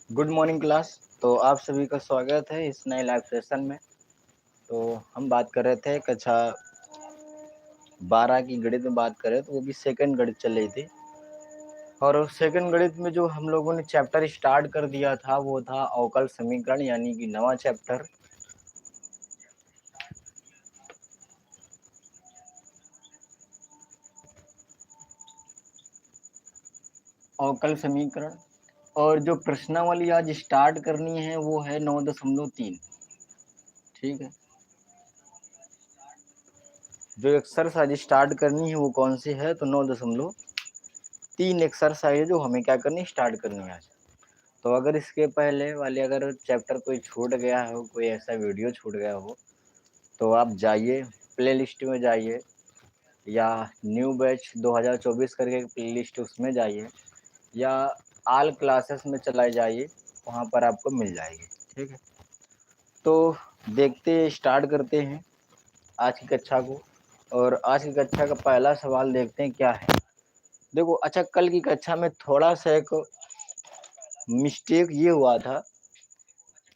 Good morning class. तो आप सभी का स्वागत है इस नए लाइव सेशन में। तो हम बात कर रहे थे कक्षा 12 की गणित में बात करें तो वो भी सेकंड गणित चल रही थी। और सेकंड गणित में जो हम लोगों ने चैप्टर स्टार्ट कर दिया था वो था अवकल समीकरण, यानी कि नवा चैप्टर। अवकल समीकरण। और जो प्रश्नावली आज स्टार्ट करनी है वो है 9.3। ठीक है, जो एक्सरसाइज स्टार्ट करनी है वो कौन सी है, तो 9.3 एक्सरसाइज जो हमें क्या करनी स्टार्ट करनी है आज। तो अगर इसके पहले वाले अगर चैप्टर कोई छूट गया हो, कोई ऐसा वीडियो छूट गया हो, तो आप जाइए प्ले लिस्ट में जाइए, या न्यू बैच 2024 करके प्ले लिस्ट उसमें जाइए, या आल क्लासेस में चला जाइए, वहाँ पर आपको मिल जाएगी। ठीक है, तो देखते स्टार्ट करते हैं आज की कक्षा को। और आज की कक्षा का पहला सवाल देखते हैं क्या है। देखो, अच्छा, कल की कक्षा में थोड़ा सा एक मिस्टेक ये हुआ था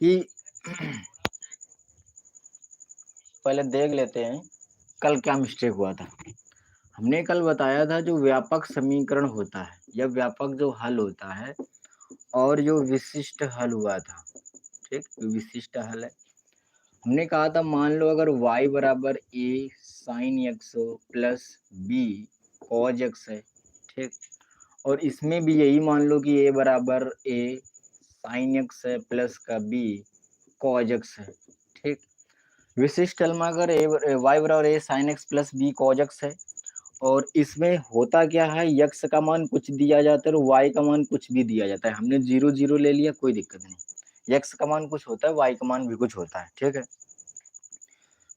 कि पहले देख लेते हैं कल क्या मिस्टेक हुआ था। हमने कल बताया था जो व्यापक समीकरण होता है या व्यापक जो हल होता है और जो विशिष्ट हल हुआ था। ठीक, विशिष्ट हल है। हमने कहा था मान लो अगर y बराबर a sine x plus b cos x है। ठीक, और इसमें भी यही मान लो कि a बराबर a साइन x है प्लस का b कॉज x है। ठीक, विशिष्ट हल में अगर y बराबर a sine x plus b cos x है और इसमें होता क्या है, यक्स का मान कुछ दिया जाता है और वाई का मान कुछ भी दिया जाता है। हमने 0 0 ले लिया, कोई दिक्कत नहीं। यक्स का मान कुछ होता है, वाई का मान भी कुछ होता है। ठीक है,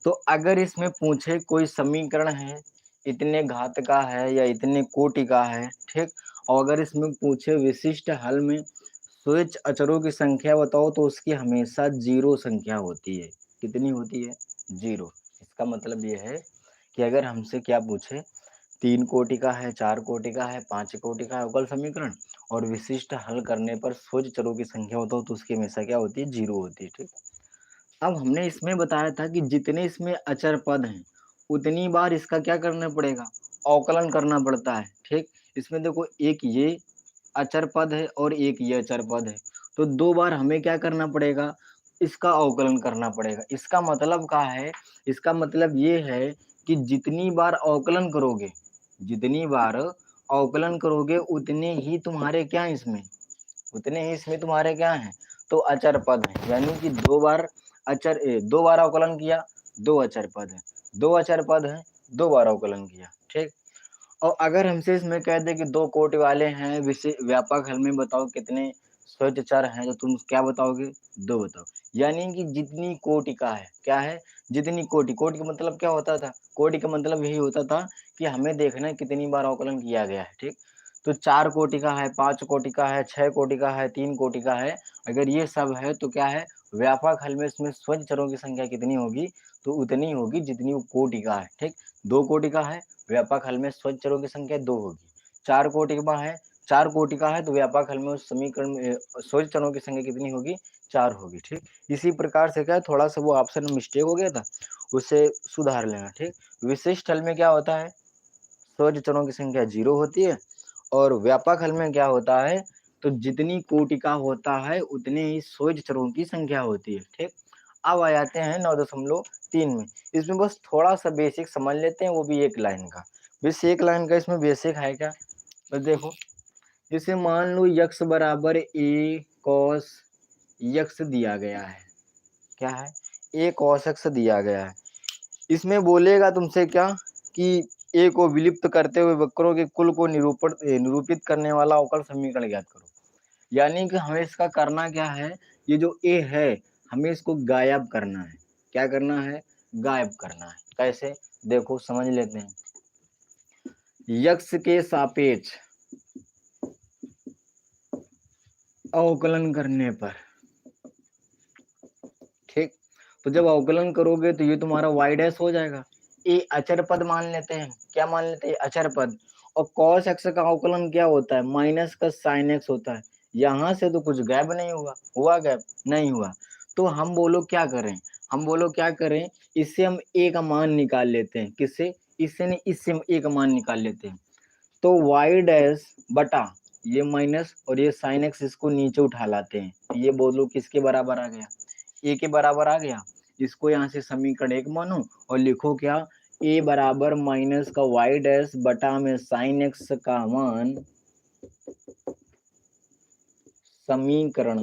तो अगर इसमें पूछे कोई समीकरण है इतने घात का है या इतने कोटि का है, ठीक, और अगर इसमें पूछे विशिष्ट हल में स्वेच्छ अचरों की संख्या बताओ, तो उसकी हमेशा 0 संख्या होती है। कितनी होती है? 0। इसका मतलब ये है कि अगर हमसे क्या पूछे 3 कोटि का है, 4 कोटि का है, 5 कोटि का है अवकल समीकरण, और विशिष्ट हल करने पर स्वेच्छ चरों की संख्या बताओ, तो उसकी हमेशा क्या होती है? 0 होती है। ठीक, अब हमने इसमें बताया था कि जितने इसमें अचर पद हैं उतनी बार इसका क्या करना पड़ेगा? अवकलन करना पड़ता है। ठीक, इसमें देखो एक ये अचर पद है और एक ये अचर पद है, तो 2 बार हमें क्या करना पड़ेगा? इसका अवकलन करना पड़ेगा। इसका मतलब क्या है? इसका मतलब ये है कि जितनी बार अवकलन करोगे, जितनी बार अवकलन करोगे उतने ही तुम्हारे क्या हैं इसमें, उतने ही इसमें तुम्हारे क्या हैं? तो अचर पद हैं। यानी कि 2 बार 2 बार अवकलन किया, 2 अचर पद हैं, 2 अचर पद हैं, 2 बार अवकलन किया। ठीक, और अगर हमसे इसमें कह दे कि 2 कोटि वाले हैं, व्यापक हल में बताओ कितने स्वेच्छ चर हैं, तो तुम क्या बताओगे? 2 बताओ। यानी कि जितनी कोटि का है, क्या है? जितनी कोटि। कोटि का मतलब क्या होता था? कोटि का मतलब यही होता था कि हमें देखना है कितनी बार अवकलन किया गया है। ठीक, तो 4 कोटि का है, 5 कोटि का है, 6 कोटि का है, 3 कोटि का है, अगर ये सब है तो क्या है? व्यापक हल में इसमें स्वतंत्र चरों की संख्या कितनी होगी? तो उतनी होगी जितनी वो कोटि का है। ठीक, 2 कोटि का है, व्यापक हल में स्वतंत्र चरों की संख्या 2 होगी। 4 कोटि का है, 4 कोटि का है, तो व्यापक हल में उस समीकरण में स्वतंत्र चरों की संख्या कितनी होगी? 4 होगी। ठीक, इसी प्रकार से क्या है, थोड़ा सा वो ऑप्शन में मिस्टेक हो गया था, उसे सुधार लेना। ठीक, विशिष्ट हल में क्या होता है? स्वतंत्र चरों की संख्या 0 होती है, और व्यापक हल में क्या होता है? तो जितनी कोटि का होता है उतने ही स्वतंत्र चरों की संख्या होती है। ठीक, अब आ जाते हैं 9.3 में। इसमें बस थोड़ा सा बेसिक समझ लेते हैं, वो भी एक लाइन का। बस एक लाइन का इसमें बेसिक है क्या? तो देखो, जैसे मान लो यक्स बराबर ए कॉस यक्स दिया गया है। क्या है? ए कॉस एक्स दिया गया है। इसमें बोलेगा तुमसे क्या कि ए को विलुप्त करते हुए वक्रों के कुल को निरूपित करने वाला अवकल समीकरण ज्ञात करो। यानी कि हमें इसका करना क्या है? ये जो ए है हमें इसको गायब करना है। क्या करना है? गायब करना है। कैसे? देखो समझ लेते हैं। यक्स के सापेक्ष अवकलन करने पर, ठीक, तो जब अवकलन करोगे तो ये तुम्हारा y डैश हो जाएगा। ए अचर पद मान लेते हैं। क्या मान लेते हैं? अचर पद। और cos x का अवकलन क्या होता है? माइनस का sin x होता है। यहाँ से तो कुछ गैप नहीं हुआ, हुआ गैप? नहीं हुआ। तो हम बोलो क्या करें? हम बोलो क्या करें? इससे हम a का मान निकाल लेते हैं। किससे? इससे नहीं, इससे हम a का मान निकाल लेते हैं। तो y डैश बटा ये माइनस और ये साइन एक्स इसको नीचे उठा लाते हैं। ये बोलो किसके बराबर आ गया? a के बराबर आ गया। इसको यहाँ से समीकरण 1 मानो और लिखो क्या? a बराबर माइनस का y डैश बटा में साइन एक्स का मान समीकरण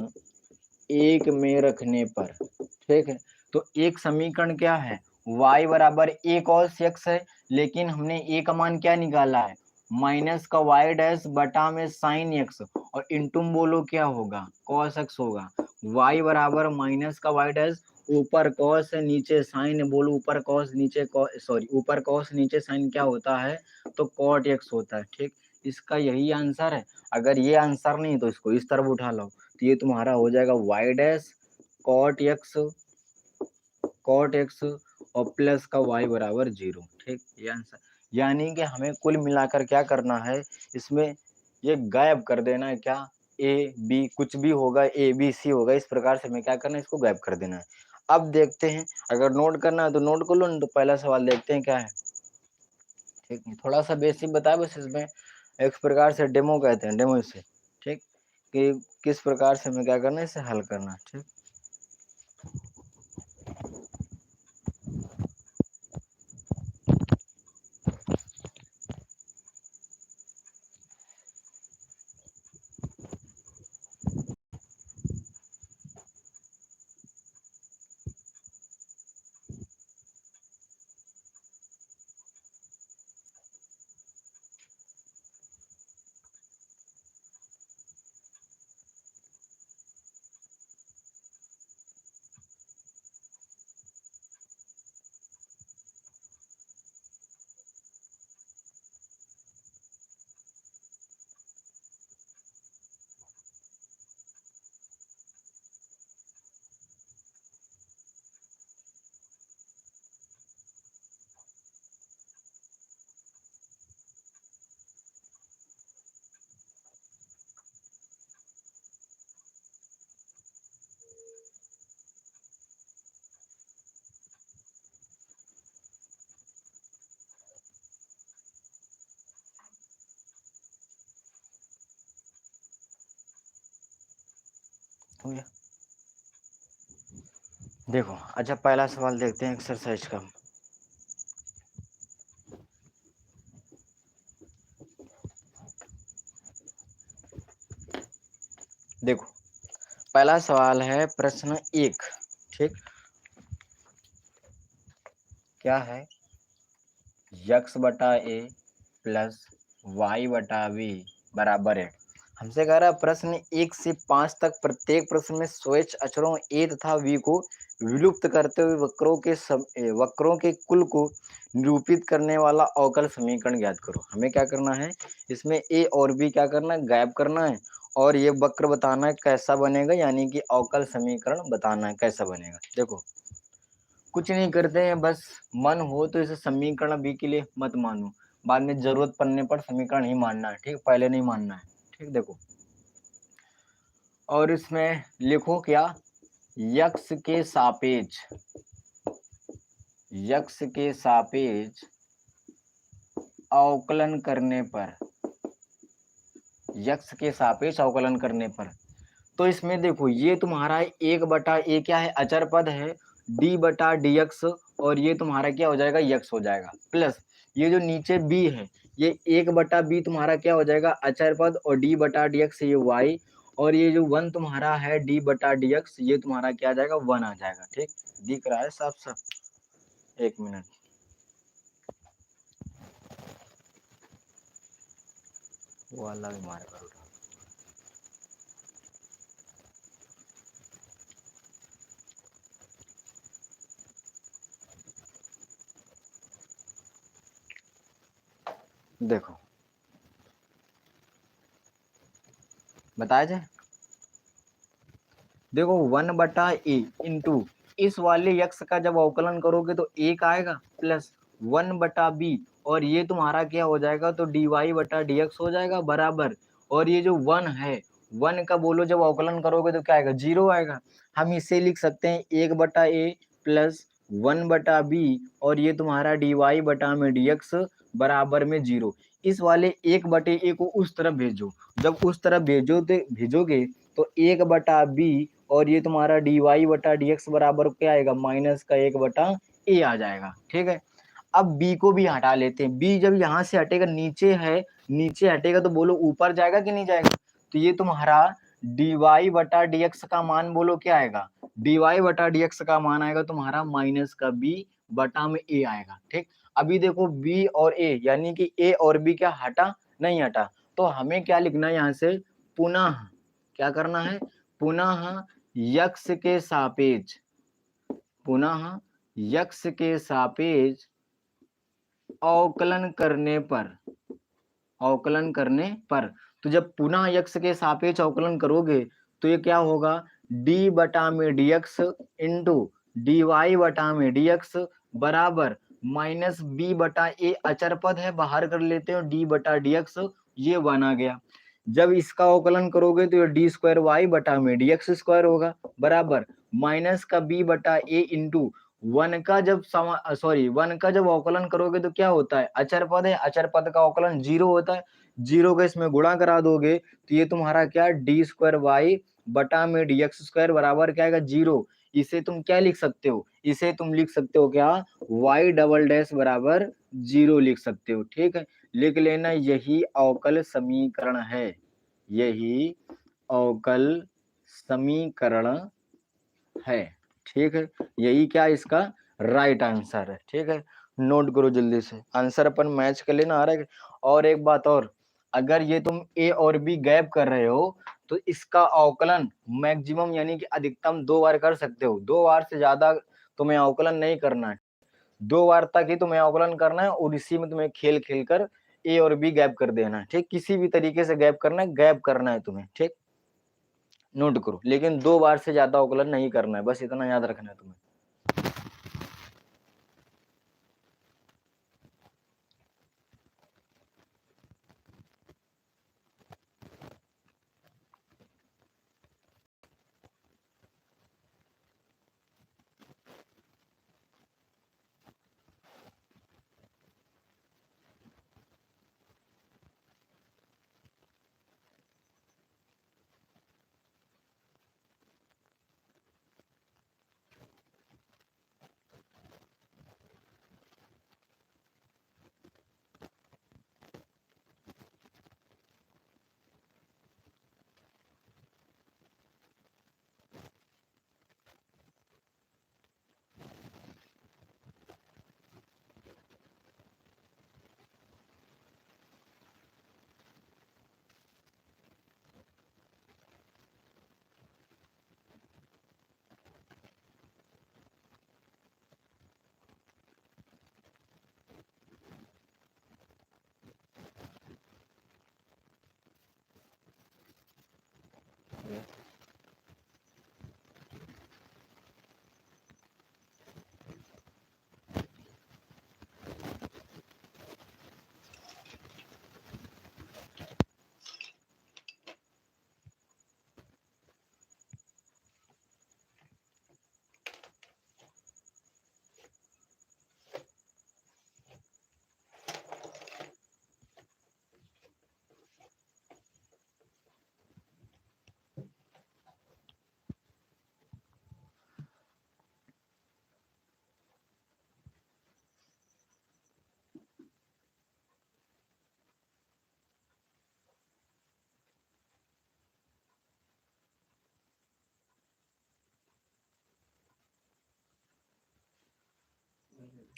1 में रखने पर। ठीक है, तो एक समीकरण क्या है? y बराबर a cos x है, लेकिन हमने a का मान क्या निकाला है? माइनस का y डैश बटा में साइन x और इंटूम बोलो क्या होगा? cos x होगा। y बराबर माइनस का y डैश, ऊपर cos है नीचे साइन, बोलो ऊपर cos नीचे सॉरी ऊपर cos नीचे साइन क्या होता है? तो cot x होता है। ठीक, इसका यही आंसर है। अगर ये आंसर नहीं तो इसको इस तरफ उठा लो, तो ये तुम्हारा हो जाएगा y डैश cot x और प्लस का y बराबर 0। ठीक, ये आंसर। यानी कि हमें कुल मिलाकर क्या करना है? इसमें ये गायब कर देना है। क्या? a b कुछ भी होगा, a b c होगा, इस प्रकार से हमें क्या करना है? इसको गायब कर देना है। अब देखते हैं, अगर नोट करना है तो नोट कर लो, तो पहला सवाल देखते हैं क्या है। ठीक, थोड़ा सा बेसिक बताया बस इसमें, एक प्रकार से डेमो कहते हैं, डेमो इसे। ठीक, कि किस प्रकार से हमें क्या करना है? इसे हल करना है। ठीक, हो गया। देखो, अच्छा पहला सवाल देखते हैं एक्सरसाइज का। देखो, पहला सवाल है प्रश्न 1। ठीक, क्या है? x बटा ए प्लस वाई बटा बी बराबर है। हमसे कह रहा है प्रश्न 1 से 5 तक प्रत्येक प्रश्न में स्वैच अक्षरों ए तथा वी को विलुप्त करते हुए वक्रों के कुल को निरूपित करने वाला अवकल समीकरण ज्ञात करो। हमें क्या करना है? इसमें ए और बी क्या करना है? गायब करना है और ये वक्र बताना है कैसा बनेगा, यानी कि अवकल समीकरण बताना है कैसा बनेगा। देखो, कुछ नहीं करते हैं, बस मन हो तो इसे समीकरण बी के लिए मत मानो, बाद में जरूरत पड़ने पर समीकरण ही मानना है। ठीक, पहले नहीं मानना है। ठीक, देखो, और इसमें लिखो क्या? यक्स के सापेक्ष, यक्स के सापेक्ष अवकलन करने पर, यक्स के सापेक्ष अवकलन करने पर, तो इसमें देखो ये तुम्हारा 1 बटा ए क्या है? अचर पद है, डी बटा डी एक्स, और ये तुम्हारा क्या हो जाएगा? यक्स हो जाएगा, प्लस ये जो नीचे बी है, ये 1 बटा बी तुम्हारा क्या हो जाएगा? अचर पद, और डी बटा डी एक्स ये वाई, और ये जो 1 तुम्हारा है डी बटा डी एक्स, ये तुम्हारा क्या आ जाएगा? 1 आ जाएगा। ठीक, दिख रहा है साफ साफ? एक मिनट, वो अलग मार कर उठा। देखो, बताया जाए, देखो 1 बटा ए इंटू इस वाले यक्स का जब अवकलन करोगे तो एक आएगा, प्लस 1 बटा बी, और ये तुम्हारा क्या हो जाएगा? तो डी वाई बटा डी एक्स हो जाएगा, बराबर, और ये जो 1 है 1 का बोलो जब अवकलन करोगे तो क्या आएगा, 0 आएगा। हम इसे लिख सकते हैं 1/a प्लस 1/b और ये तुम्हारा dy/dx बराबर में 0। इस वाले 1/a को उस तरफ भेजो, जब उस तरफ भेजोगे तो 1/b और ये तुम्हारा dy/dx बराबर क्या आएगा, माइनस का 1/a आ जाएगा। ठीक है, अब b को भी हटा लेते हैं। b जब यहाँ से हटेगा, नीचे है, नीचे हटेगा तो बोलो ऊपर जाएगा कि नहीं जाएगा, तो ये तुम्हारा dy/dx का मान बोलो क्या आएगा, dy/dx का मान आएगा तुम्हारा माइनस का b बटा में a आएगा। ठीक, अभी देखो b और a यानी कि a और b क्या हटा, नहीं हटा, तो हमें क्या लिखना है यहाँ से, पुनः क्या करना है, पुनः यक्ष के सापेक्ष, पुनः यक्ष के सापेक्ष अवकलन करने पर, अवकलन करने पर, तो जब पुनः यक्ष के सापेक्ष अवकलन करोगे तो ये क्या होगा, d बटा में dx इंटू dy बटा में dx बराबर माइनस b बटा a, अचर पद है बाहर कर लेते हो, d बटा dx ये बना गया। जब इसका अवकलन करोगे तो ये डी स्क्वायर वाई बटा में dx स्क्वायर होगा बराबर माइनस का b बटा a इंटू 1 का जब 1 का जब अवकलन करोगे तो क्या होता है, अचर पद है, अचर पद का अवकलन 0 होता है, 0 का इसमें गुणा करा दोगे तो ये तुम्हारा क्या, डी स्क्वायर वाई बटा में dx स्क्वायर बराबर क्या आएगा, 0। इसे तुम क्या लिख सकते हो, इसे तुम लिख सकते हो क्या, y डबल डैश बराबर 0 लिख सकते हो। ठीक है, लिख लेना, यही अवकल समीकरण है, यही अवकल समीकरण है। ठीक है, यही क्या इसका राइट आंसर है। ठीक है, नोट करो जल्दी से, आंसर अपन मैच कर लेना आ रहा है। और एक बात और, अगर ये तुम ए और बी गैप कर रहे हो तो इसका अवकलन मैक्सिमम यानी कि अधिकतम 2 बार कर सकते हो, 2 बार से ज्यादा तुम्हें अवकलन नहीं करना है, 2 बार तक ही तुम्हें अवकलन करना है और इसी में तुम्हें खेल खेल कर ए और बी गैप कर देना है। ठीक, किसी भी तरीके से गैप करना है, गैप करना है तुम्हें। ठीक, नोट करो, लेकिन 2 बार से ज्यादा अवकलन नहीं करना है, बस इतना याद रखना है तुम्हें।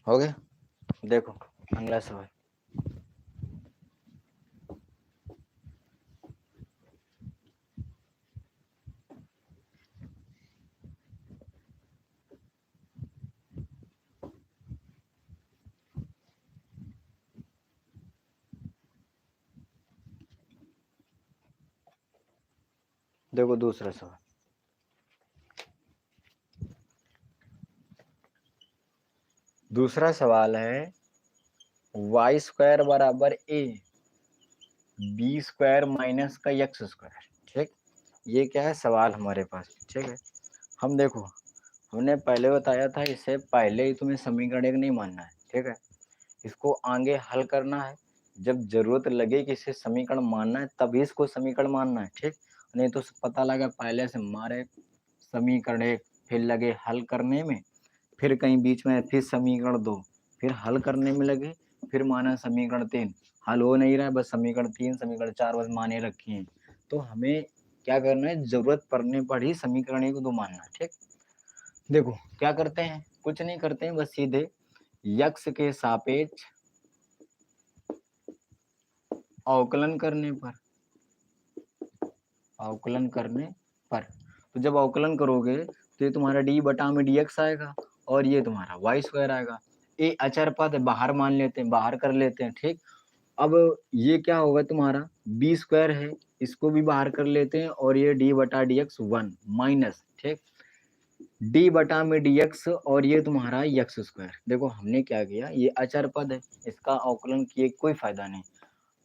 हो गया, देखो अगला सवाल। देखो दूसरा सवाल, दूसरा सवाल है वाई स्क्वायर बराबर ए बी स्क्वायर माइनस का एक्स स्क्वायर। ठीक, ये क्या है सवाल हमारे पास, ठीक है। हम देखो, हमने पहले बताया था, इससे पहले ही तुम्हें समीकरण एक नहीं मानना है, ठीक है। इसको आगे हल करना है, जब ज़रूरत लगे कि इसे समीकरण मानना है तभी इसको समीकरण मानना है, ठीक। नहीं तो पता लगा पहले से मारे समीकरण एक, फिर लगे हल करने में, फिर कहीं बीच में फिर समीकरण दो, फिर हल करने में लगे, फिर माना समीकरण तीन, हल हो नहीं रहा है, बस समीकरण तीन समीकरण चार बस माने रखे हैं। तो हमें क्या करना है, ज़रूरत पड़ने पर ही समीकरण एक दो मानना है, ठीक। देखो क्या करते हैं, कुछ नहीं करते हैं, बस सीधे यक्स के सापेक्ष अवकलन करने पर, अवकलन करने पर, तो जब अवकलन करोगे तो ये तुम्हारा डी बटा में डी एक्स आएगा और ये तुम्हारा वाई स्क्वायर आएगा। ये अचर पद बाहर मान लेते हैं, बाहर कर लेते हैं, ठीक। अब ये क्या होगा तुम्हारा बी स्क्वायर है, इसको भी बाहर कर लेते हैं और ये डी बटा डी एक्स वन माइनस, ठीक, डी बटा में डी एक्स और ये तुम्हारा यक्स स्क्वायर। देखो हमने क्या किया, ये अचर पद है, इसका अवकलन किए कोई फायदा नहीं।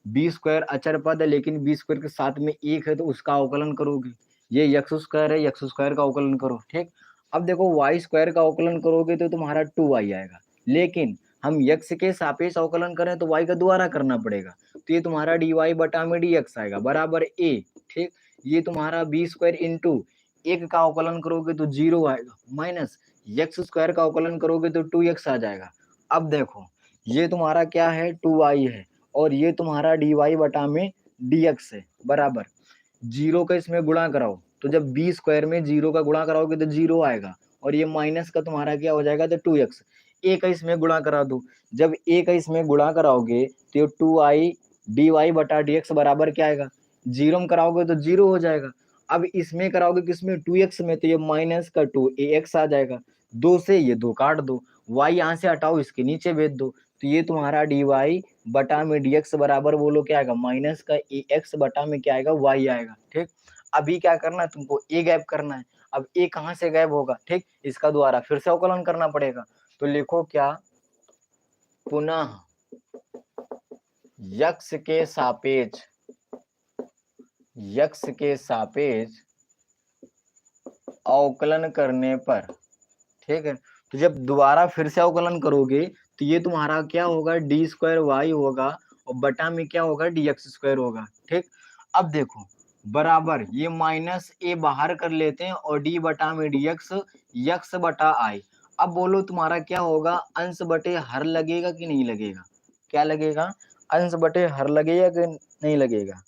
बी स्क्वायर अचर पद है, लेकिन बी स्क्वायर के साथ में एक है तो उसका अवकलन करोगे। ये यक्स स्क्वायर है, यक्स स्क्वायर का अवकलन करो, ठीक। अब देखो वाई स्क्वायर का अवकलन करोगे तो तुम्हारा 2y आएगा, लेकिन हम यक्स के सापेक्ष अवकलन करें तो y का दोबारा करना पड़ेगा, तो ये तुम्हारा डी वाई बटा में डी एक्स आएगा बराबर a, ठीक। ये तुम्हारा बी स्क्वायर इंटू एक का अवकलन करोगे तो 0 आएगा, माइनस यक्स स्क्वायर का अवकलन करोगे तो 2x आ जाएगा। अब देखो ये तुम्हारा क्या है 2y है और ये तुम्हारा डी वाई बटा में डी एक्स है बराबर, जीरो का इसमें गुणा कराओ तो जब बी स्क्वायर में जीरो का गुणा कराओगे तो 0 आएगा और ये माइनस का तुम्हारा क्या हो जाएगा तो 2x। ए का इसमें गुणा करा दो, जब ए का इसमें गुणा कराओगे तो 2i डी वाई बटा डी एक्स बराबर क्या आएगा, जीरो में कराओगे तो 0 हो जाएगा। अब इसमें कराओगे किसमें 2x में, तो ये माइनस का 2ax आ जाएगा, दो से ये दो काट दो, y यहाँ से हटाओ इसके नीचे भेज दो, तो ये तुम्हारा डी वाई बटा में डी एक्स बराबर बोलो क्या आएगा, माइनस का ए एक्स बटा में क्या आएगा वाई आएगा, ठीक। अभी क्या करना है तुमको, ए गैप करना है। अब ए कहाँ से गैप होगा, ठीक, इसका द्वारा फिर से अवकलन करना पड़ेगा, तो लिखो क्या, पुनः यक्स के सापेक्ष, यक्स के सापेक्ष अवकलन करने पर, ठीक है। तो जब दोबारा फिर से अवकलन करोगे तो ये तुम्हारा क्या होगा डी स्क्वायर वाई होगा और बटा में क्या होगा डी एक्स स्क्वायर होगा, ठीक। अब देखो बराबर ये माइनस ए बाहर कर लेते हैं और डी बटा में डी एक्स यक्स बटा आई। अब बोलो तुम्हारा क्या होगा, अंश बटे हर लगेगा कि नहीं लगेगा, क्या लगेगा, अंश बटे हर लगेगा कि नहीं लगेगा।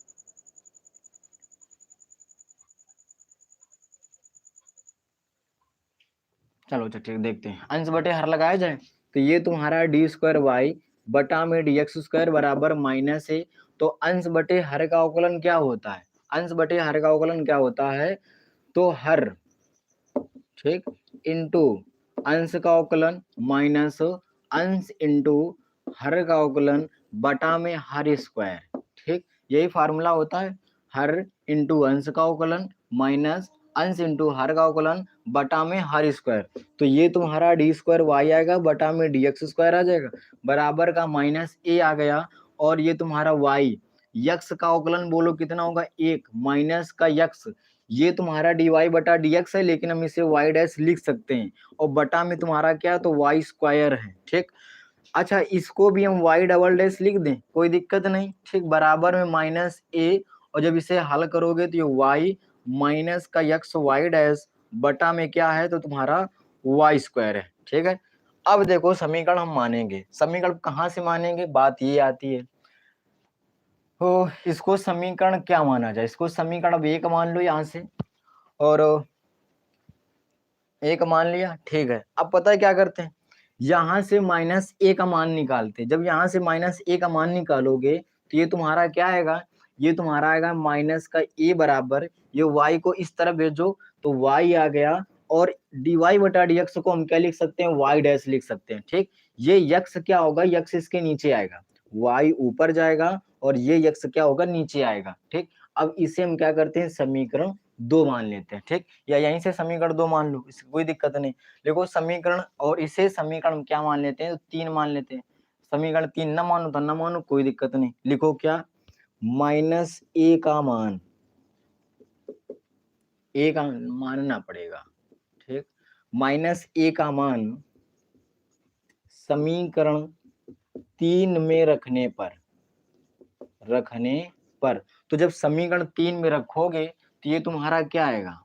चलो अच्छा ठीक देखते हैं, अंश बटे हर लगाया जाए तो ये तुम्हारा डी स्क्वायर वाई बटा में डी एक्स स्क्वायर बराबर माइनस है, तो अंश बटे हर का अवकलन क्या होता है, अंश बटे हर का अवकलन क्या होता है, तो हर, ठीक, इंटू अंश का अवकलन माइनस अंश इंटू हर का अवकलन बटा में हर स्क्वायर, ठीक, यही फार्मूला होता है, हर इंटू अंश का अवकलन माइनस अंश इंटू हर का अवकलन बटा में हर स्क्वायर। तो ये तुम्हारा डी स्क्वायर वाई आएगा बटा में डी एक्स स्क्वायर आ जाएगा बराबर का माइनस ए आ गया और ये तुम्हारा वाई यक्स का अवकलन बोलो कितना होगा एक माइनस का यक्स, ये तुम्हारा डी वाई बटा डी एक्स है लेकिन हम इसे वाई डैश लिख सकते हैं और बटा में तुम्हारा क्या तो वाई स्क्वायर है, ठीक। अच्छा इसको भी हम वाई डबल डैश लिख दें कोई दिक्कत नहीं, ठीक, बराबर में माइनस ए और जब इसे हल करोगे तो ये वाई माइनस का यक्स वाई डैश बटा में क्या है तो तुम्हारा वाई स्क्वायर है, ठीक है। अब देखो समीकरण हम मानेंगे, समीकरण कहाँ से मानेंगे, बात ये आती है, तो इसको समीकरण क्या माना जाए, इसको समीकरण अब एक मान लो यहाँ से और एक मान लिया, ठीक है। अब पता है क्या करते हैं, यहाँ से माइनस ए का मान निकालते हैं, जब यहाँ से माइनस ए का मान निकालोगे तो ये तुम्हारा क्या आएगा, ये तुम्हारा आएगा माइनस का ए बराबर ये y को इस तरफ भेजो तो y आ गया और डी वाई बटा डी एक्स को हम क्या लिख सकते हैं y डैश लिख सकते हैं, ठीक। ये यक्स क्या होगा, यक्स इसके नीचे आएगा, y ऊपर जाएगा और ये यक्स क्या होगा नीचे आएगा, ठीक। अब इसे हम क्या करते हैं समीकरण दो मान लेते हैं, ठीक, या यहीं से समीकरण दो मान लो, इसकी कोई दिक्कत नहीं। देखो समीकरण और इसे समीकरण क्या मान लेते हैं तो तीन मान लेते हैं, समीकरण तीन ना मानो तो ना मानो कोई दिक्कत नहीं, लिखो क्या माइनस ए का मान ए का मानना पड़ेगा, ठीक। माइनस ए का मान समीकरण 3 में रखने पर तो जब समीकरण 3 में रखोगे तो ये तुम्हारा क्या आएगा,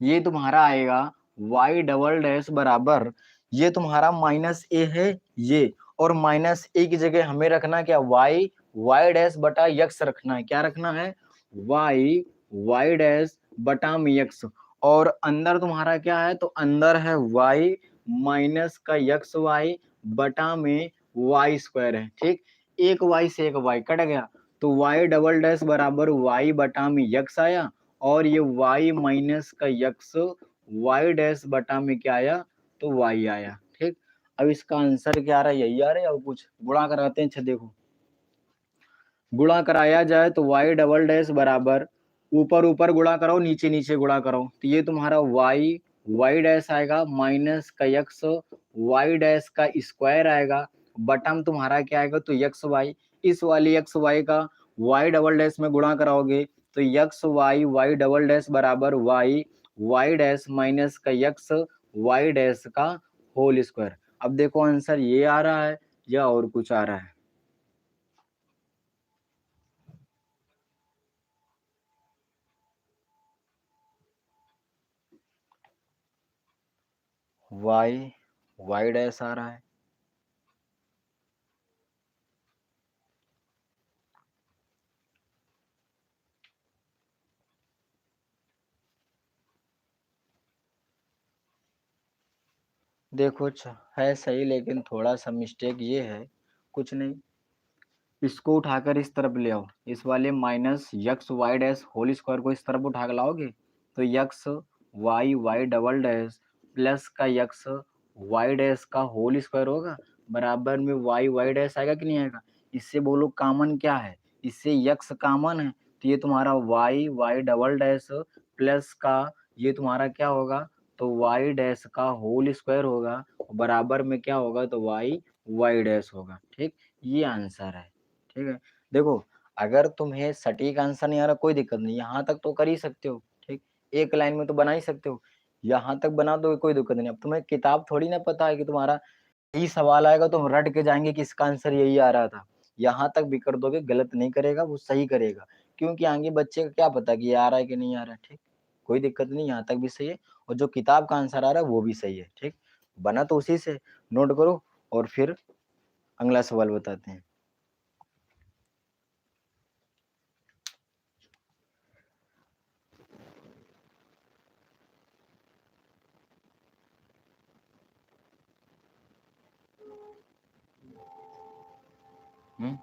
ये तुम्हारा आएगा y डबल डैश बराबर, ये तुम्हारा माइनस ए है ये, और माइनस ए की जगह हमें रखना क्या, y डैश बटा यक्स रखना है। क्या रखना है, y डैश बटा में यक्स, और अंदर तुम्हारा क्या है, तो अंदर है y माइनस का यक्स y बटा में y स्क्वायर है, ठीक। एक y से एक y कट गया, तो y डबल डैश बराबर y बटा में यक्स आया, और ये y माइनस का यक्स y डैश बटा में क्या आया, तो y आया, ठीक। अब इसका आंसर क्या आ रहा है, यही आ रहा है, और कुछ गुणा कराते हैं। अच्छा देखो, गुणा कराया जाए तो y डबल डैश बराबर, ऊपर ऊपर गुणा कराओ, नीचे नीचे गुणा कराओ, तो ये तुम्हारा y डैश आएगा माइनस का x y डैश का स्क्वायर आएगा, बटम तुम्हारा क्या आएगा, तो x y, इस वाली x y का y डबल डैश में गुणा कराओगे तो x y डबल डैश बराबर y डैश माइनस का x y डैश का होल स्क्वायर। अब देखो आंसर ये आ रहा है या और कुछ आ रहा है, y डैश आ रहा है। देखो अच्छा है सही, लेकिन थोड़ा सा मिस्टेक ये है, कुछ नहीं, इसको उठाकर इस तरफ ले आओ, इस वाले minus x y dash whole square को इस तरफ उठा कर लाओगे तो x y double dash plus का यक्स वाई डैश का होल स्क्वायर होगा, बराबर में वाई डैश आएगा कि नहीं आएगा। इससे बोलो कॉमन क्या है, इससे यक्स कॉमन है, तो ये तुम्हारा वाई डबल डैश प्लस का ये तुम्हारा क्या होगा, तो वाई डैश का होल स्क्वायर होगा, बराबर में क्या होगा, तो वाई डैश होगा, ठीक। ये आंसर है, ठीक है। देखो अगर तुम्हें सटीक आंसर नहीं आ रहा कोई दिक्कत नहीं, यहाँ तक तो कर ही सकते हो, ठीक। एक लाइन में तो बना ही सकते हो, यहाँ तक बना दो कोई दिक्कत नहीं। अब तुम्हें किताब थोड़ी ना पता है कि तुम्हारा यही सवाल आएगा तुम रट के जाएंगे कि इसका आंसर यही आ रहा था। यहाँ तक भी कर दोगे, गलत नहीं करेगा, वो सही करेगा, क्योंकि आगे बच्चे का क्या पता कि ये आ रहा है कि नहीं आ रहा है, ठीक। कोई दिक्कत नहीं, यहाँ तक भी सही है, और जो किताब का आंसर आ रहा है वो भी सही है, ठीक। बना तो उसी से, नोट करो और फिर अगला सवाल बताते हैं। हम्म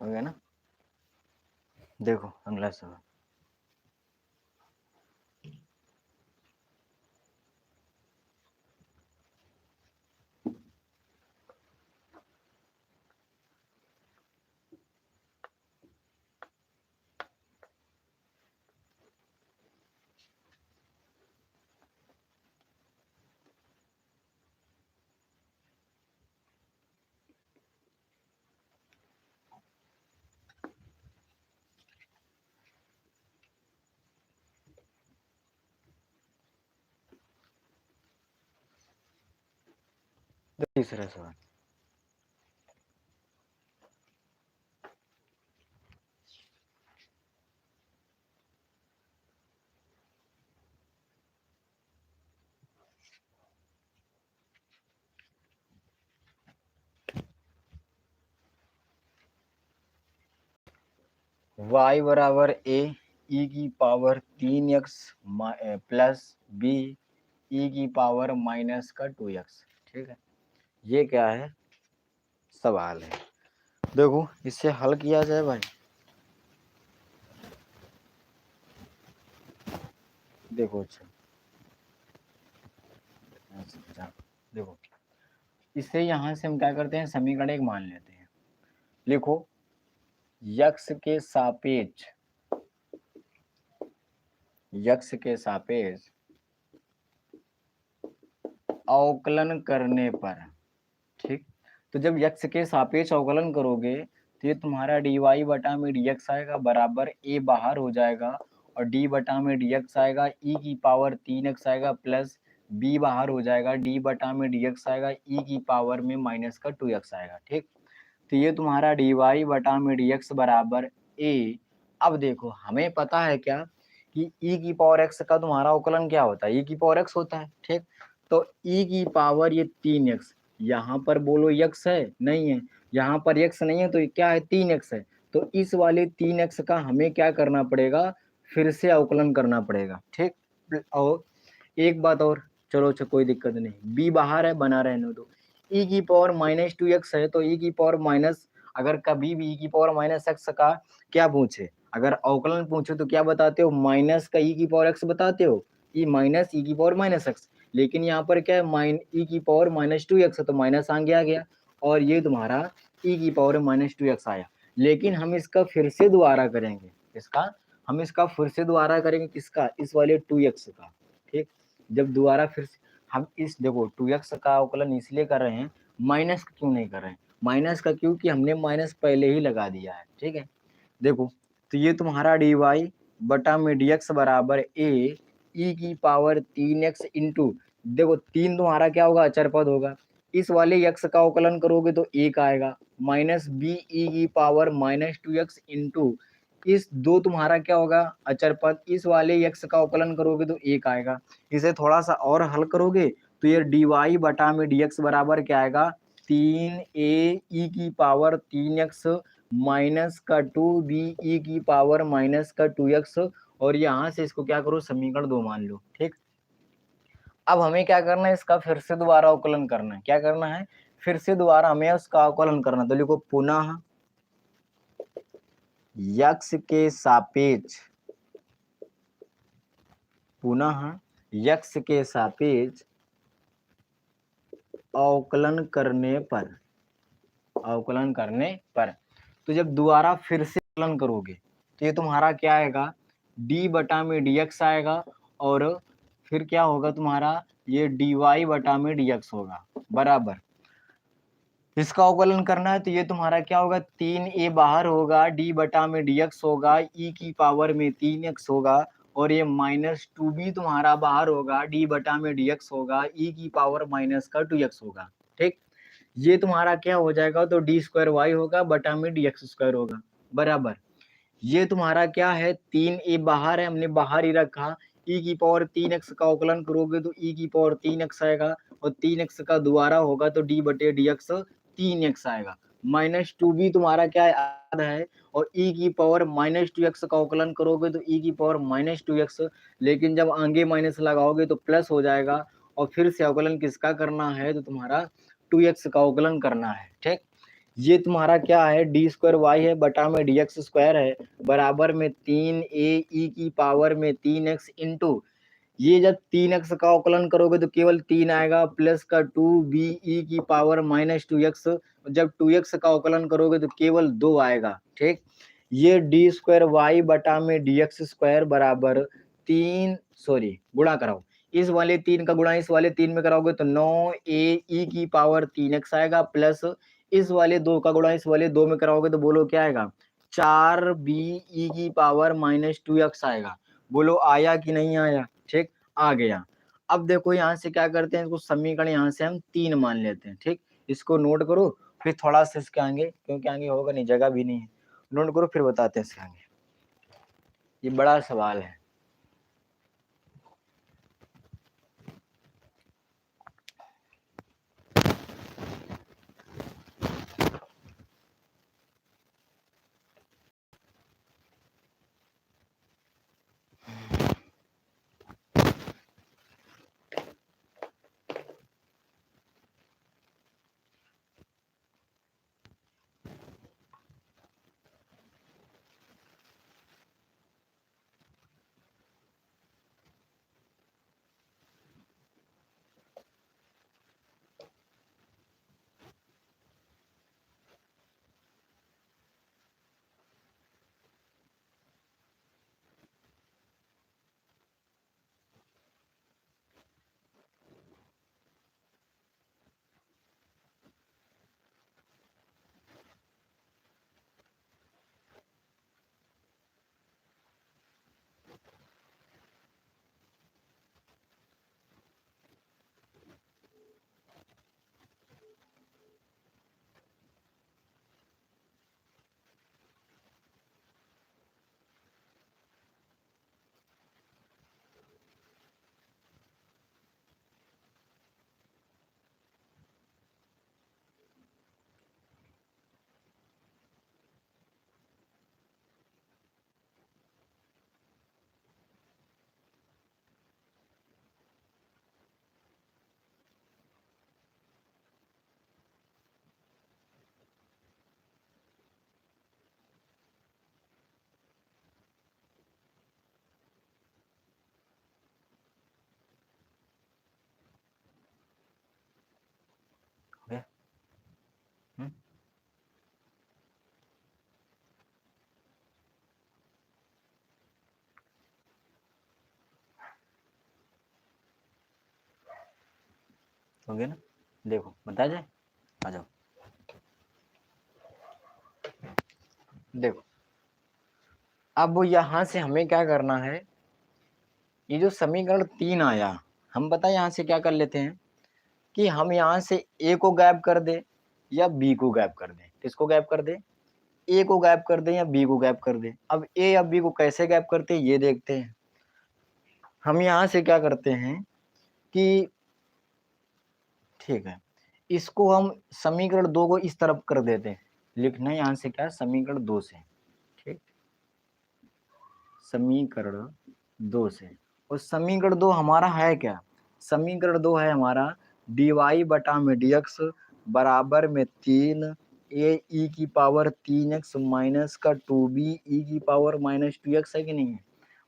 हो गया ना। देखो अगला सवाल। तीसरा सवाल। y बराबर a e की power 3x plus b e की पावर माइनस का 2x। ठीक है, ये क्या है, सवाल है। देखो इससे हल किया जाए भाई। देखो अच्छा देखो, इससे यहाँ से हम क्या करते हैं, समीकरण एक मान लेते हैं। लिखो यक्स के सापेक्ष, यक्स के सापेक्ष अवकलन करने पर, ठीक, तो जब यक्स के सापेक्ष अवकलन करोगे तो ये तुम्हारा डी वाई बटा में डी एक्स आएगा बराबर ए बाहर हो जाएगा और डी बटा में डी एक्स आएगा ई की पावर 3x आएगा प्लस बी बाहर हो जाएगा डी बटा में डी एक्स आएगा ई की पावर में माइनस का 2x आएगा। ठीक, तो ये तुम्हारा डी वाई बटा में डी एक्स बराबर ए। अब देखो हमें पता है क्या कि ई की पावर एक्स का तुम्हारा अवकलन क्या होता है, ई की पावर एक्स होता है। ठीक, तो ई की पावर ये 3x, यहाँ पर बोलो x है नहीं है, यहाँ पर x नहीं है तो क्या है 3x है। तो इस वाले 3x का हमें क्या करना पड़ेगा, फिर से अवकलन करना पड़ेगा। ठीक, और एक बात और, चलो अच्छा कोई दिक्कत नहीं, b बाहर है बना रहने दो। e की पावर माइनस 2x है तो e की पावर माइनस, अगर कभी भी e की पावर माइनस x का क्या पूछे, अगर अवकलन पूछे तो क्या बताते हो, माइनस का e की पावर x बताते हो, e माइनस e की पावर माइनस x। लेकिन यहाँ पर क्या है, e की पावर माइनस 2x है तो माइनस आगे आ गया और ये तुम्हारा e की पावर माइनस 2x आया। लेकिन हम इसका फिर से दोबारा करेंगे, इसका हम इसका फिर से दोबारा करेंगे, किसका, इस वाले 2x का। ठीक, जब दोबारा फिर से हम इस देखो 2x का अवकलन इसलिए कर रहे हैं, माइनस का क्यों नहीं कर रहे हैं, माइनस का क्योंकि हमने माइनस पहले ही लगा दिया है। ठीक है, देखो तो ये तुम्हारा डी वाई बटा में डी एक्स बराबर ए ई की पावर 3x इंटू, देखो 3 तुम्हारा क्या होगा, अचर पद होगा, इस वाले x का अवकलन करोगे तो 1 आएगा, माइनस बी ई की पावर माइनस 2x इंटू, इस 2 तुम्हारा क्या होगा, अचर पद, इस वाले x का अवकलन करोगे तो 1 आएगा। इसे थोड़ा सा और हल करोगे तो ये डी वाई बटा में डी एक्स बराबर क्या आएगा, 3a ई की पावर 3x माइनस का 2b ई की पावर माइनस का 2x, और यहाँ से इसको क्या करो, समीकरण 2 मान लो। ठीक, अब हमें क्या करना है, इसका फिर से दोबारा अवकलन करना है। क्या करना है, फिर से दोबारा हमें उसका अवकलन करना, तो लिखो पुनः यक्स के सापेक्ष, पुनः यक्स के सापेक्ष अवकलन करने पर, अवकलन करने पर, तो जब दोबारा फिर से अवकलन करोगे तो ये तुम्हारा क्या आएगा, d बटा में dx आएगा और फिर क्या होगा तुम्हारा, ये dy बटा में dx होगा बराबर, इसका अवकलन करना है तो ये तुम्हारा क्या होगा, 3a बाहर होगा, d बटा में dx होगा, e की पावर में 3x होगा और ये माइनस 2b तुम्हारा बाहर होगा, d बटा में dx होगा, e की पावर माइनस का 2x होगा। ठीक, ये तुम्हारा क्या हो जाएगा, तो डी स्क्वायर वाई होगा बटा में डी एक्स स्क्वायर होगा बराबर, ये तुम्हारा क्या है, 3a बाहर है, हमने बाहर ही रखा, e की पावर 3x का अवकलन करोगे तो e की पावर 3x आएगा और 3x का दोबारा होगा तो d बटे डी एक्स 3x आएगा, माइनस 2b तुम्हारा क्या है, आधा है, और e की पावर माइनस 2x का अवकलन करोगे तो e की पावर माइनस 2x, लेकिन जब आगे माइनस लगाओगे तो प्लस हो जाएगा और फिर से अवकलन किसका करना है, तो तुम्हारा 2x का अवकलन करना है। ठीक, ये तुम्हारा क्या है, डी स्क्वायर वाई है बटा में डी एक्स स्क्वायर है बराबर में 3a e की पावर में 3x इंटू, ये जब 3x का अवकलन करोगे तो केवल 3 आएगा, प्लस का 2b e की पावर-2x, जब 2x का अवकलन करोगे तो केवल 2 आएगा। ठीक, ये डी स्क्वायर वाई बटा में डी एक्स स्क्वायर बराबर 3, सॉरी गुणा कराओ, इस वाले 3 का गुणा इस वाले 3 में कराओगे तो 9a e की पावर 3x आएगा, प्लस इस वाले 2 का गुणा इस वाले 2 में कराओगे तो बोलो क्या आएगा, 4b e की पावर-2x आएगा। बोलो आया कि नहीं आया। ठीक, आ गया। अब देखो यहाँ से क्या करते हैं, इसको समीकरण यहाँ से हम 3 मान लेते हैं। ठीक, इसको नोट करो, फिर थोड़ा सा इसके आगे, क्योंकि आगे होगा नहीं, जगह भी नहीं है, नोट करो फिर बताते हैं इसके आगे, ये बड़ा सवाल है। हो गया ना, देखो बता जाए, आ जाओ देखो। अब यहाँ से हमें क्या करना है, ये जो समीकरण 3 आया, हम पता है यहाँ से क्या कर लेते हैं कि हम यहाँ से ए को गायब कर दे या बी को गायब कर दे। किसको गायब कर दे, ए को गायब कर दे या बी को गायब कर दे। अब ए या बी को कैसे गायब करते हैं ये देखते हैं। हम यहाँ से क्या करते हैं कि ठीक है, इसको हम समीकरण 2 को इस तरफ कर देते हैं, लिखना है यहाँ से क्या, समीकरण 2 से। ठीक, समीकरण 2 से, और समीकरण 2 हमारा है क्या, समीकरण 2 है हमारा डी वाई बटा में डी एक्स बराबर में 3 ए ई की पावर 3x माइनस का 2b ई की पावर -2x है कि नहीं है।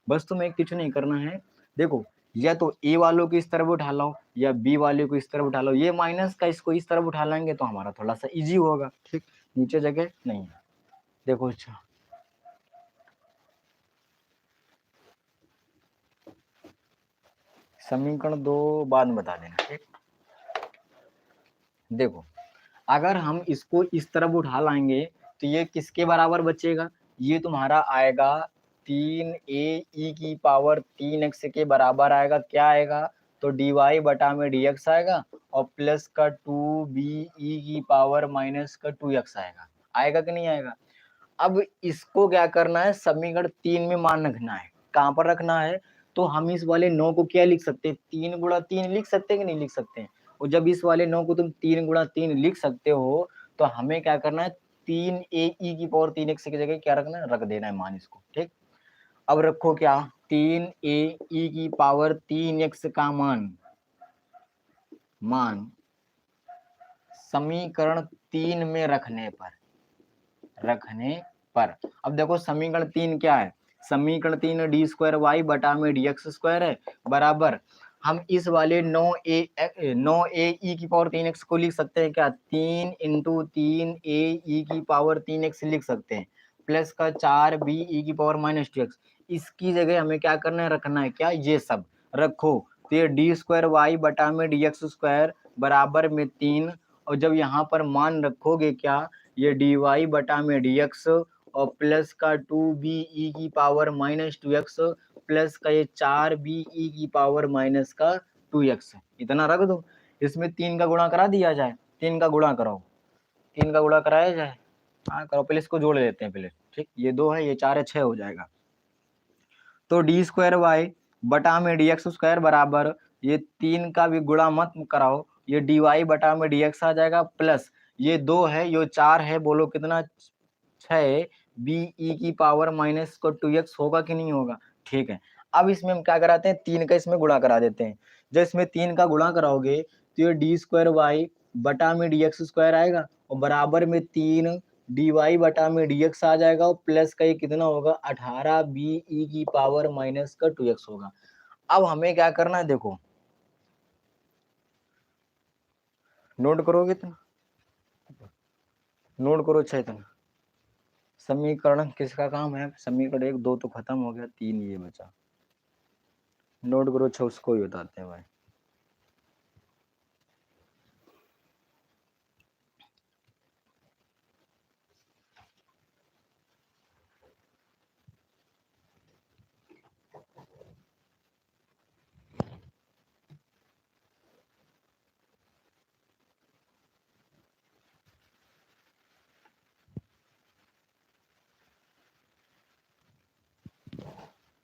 बस तुम्हें कुछ नहीं करना है, देखो या तो ए वालों को इस तरफ उठा लो या बी वाले को इस तरफ उठा लो, ये माइनस का इसको इस तरफ उठा लेंगे तो हमारा थोड़ा सा इजी होगा। ठीक, नीचे जगह नहीं है, देखो अच्छा समीकरण 2 बाद में बता देना। ठीक, देखो अगर हम इसको इस तरफ उठा लाएंगे तो ये किसके बराबर बचेगा, ये तुम्हारा आएगा 3a e की पावर 3x के बराबर आएगा। क्या आएगा, तो डी वाई बटा में डी एक्स आएगा और प्लस का 2b e की पावर-2x आएगा। आएगा कि नहीं आएगा। अब इसको क्या करना है, समीकरण 3 में मान रखना है। कहाँ पर रखना है, तो हम इस वाले 9 को क्या लिख सकते हैं, 3 गुणा 3 लिख सकते हैं कि नहीं लिख सकते हैं। और जब इस वाले 9 को तुम 3 गुणा 3 लिख सकते हो तो हमें क्या करना है, 3a e की पावर 3x की जगह क्या रखना है, रख देना है मान इसको। ठीक, अब रखो क्या, 3a e की पावर 3x का मान समीकरण 3 में रखने पर अब देखो समीकरण 3 क्या है, समीकरण 3 डी स्क्वायर वाई बटा में डी एक्स स्क्वायर है बराबर हम इस वाले 9a ई की पावर 3x को लिख सकते हैं क्या, 3 इंटू 3a ई की पावर 3x लिख सकते हैं प्लस का 4b ई की पावर माइनस 2x। इसकी जगह हमें क्या करना है, रखना है क्या, ये सब रखो तो ये डी स्क्वायर वाई बटा में डी एक्स स्क्वायर बराबर में 3 और जब यहाँ पर मान रखोगे क्या, ये डी वाई बटा में डी एक्स और प्लस का 2b ई की पावर माइनस 2x प्लस का ये 4b ई की पावर माइनस का 2x इतना रख दो। इसमें 3 का गुणा करा दिया जाए, 3 का गुणा कराओ, 3 का गुणा कराया जाए, हाँ करो, पहले इसको जोड़ लेते हैं पहले, ठीक, ये 2 है, ये 4 है, 6 हो जाएगा। तो डी स्क्वायर वाई बटा में डी एक्स स्क्वायर बराबर ये 3 का भी गुणा मत कराओ, ये डी वाई बटा में डी एक्स आ जाएगा प्लस ये 2 है, ये 4 है, बोलो कितना, 6 बी ई की पावर माइनस को 2x होगा कि नहीं होगा, ठीक है। अब इसमें हम क्या कराते हैं, 3 का इसमें गुणा करा देते हैं। जब इसमें 3 का गुणा कराओगे तो ये डी स्क्वायर वाई बटा में डी एक्स स्क्वायर आएगा और बराबर में 3 डी वाई बटा में डी एक्स आ जाएगा और प्लस का ये कितना होगा, 18 बी ई की पावर माइनस का 2x होगा। अब हमें क्या करना है, देखो नोट करोगे तो नोट करो, चैतन्य समीकरण किसका काम है, समीकरण 1 2 तो खत्म हो गया, 3 ये बचा, नोट करो, अच्छा उसको ही बताते हैं भाई।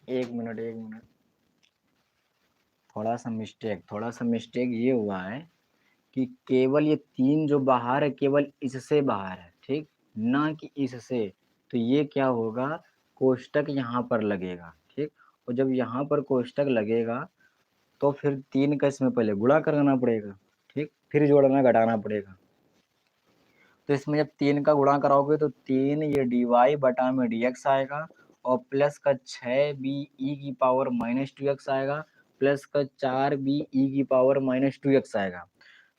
एक मिनट, थोड़ा सा मिस्टेक ये हुआ है कि केवल ये 3 जो बाहर है केवल इससे बाहर है, ठीक, ना कि इससे। तो ये क्या होगा, कोष्टक यहाँ पर लगेगा, ठीक, और जब यहाँ पर कोष्टक लगेगा तो फिर 3 का इसमें पहले गुणा करना पड़ेगा, ठीक, फिर जोड़ना घटाना पड़ेगा। तो इसमें जब 3 का गुणा कराओगे तो 3 ये डी वाई बटा में डी एक्स आएगा और प्लस का 6b ई की पावर माइनस 2x आएगा प्लस का 4b ई की पावर माइनस 2x आएगा।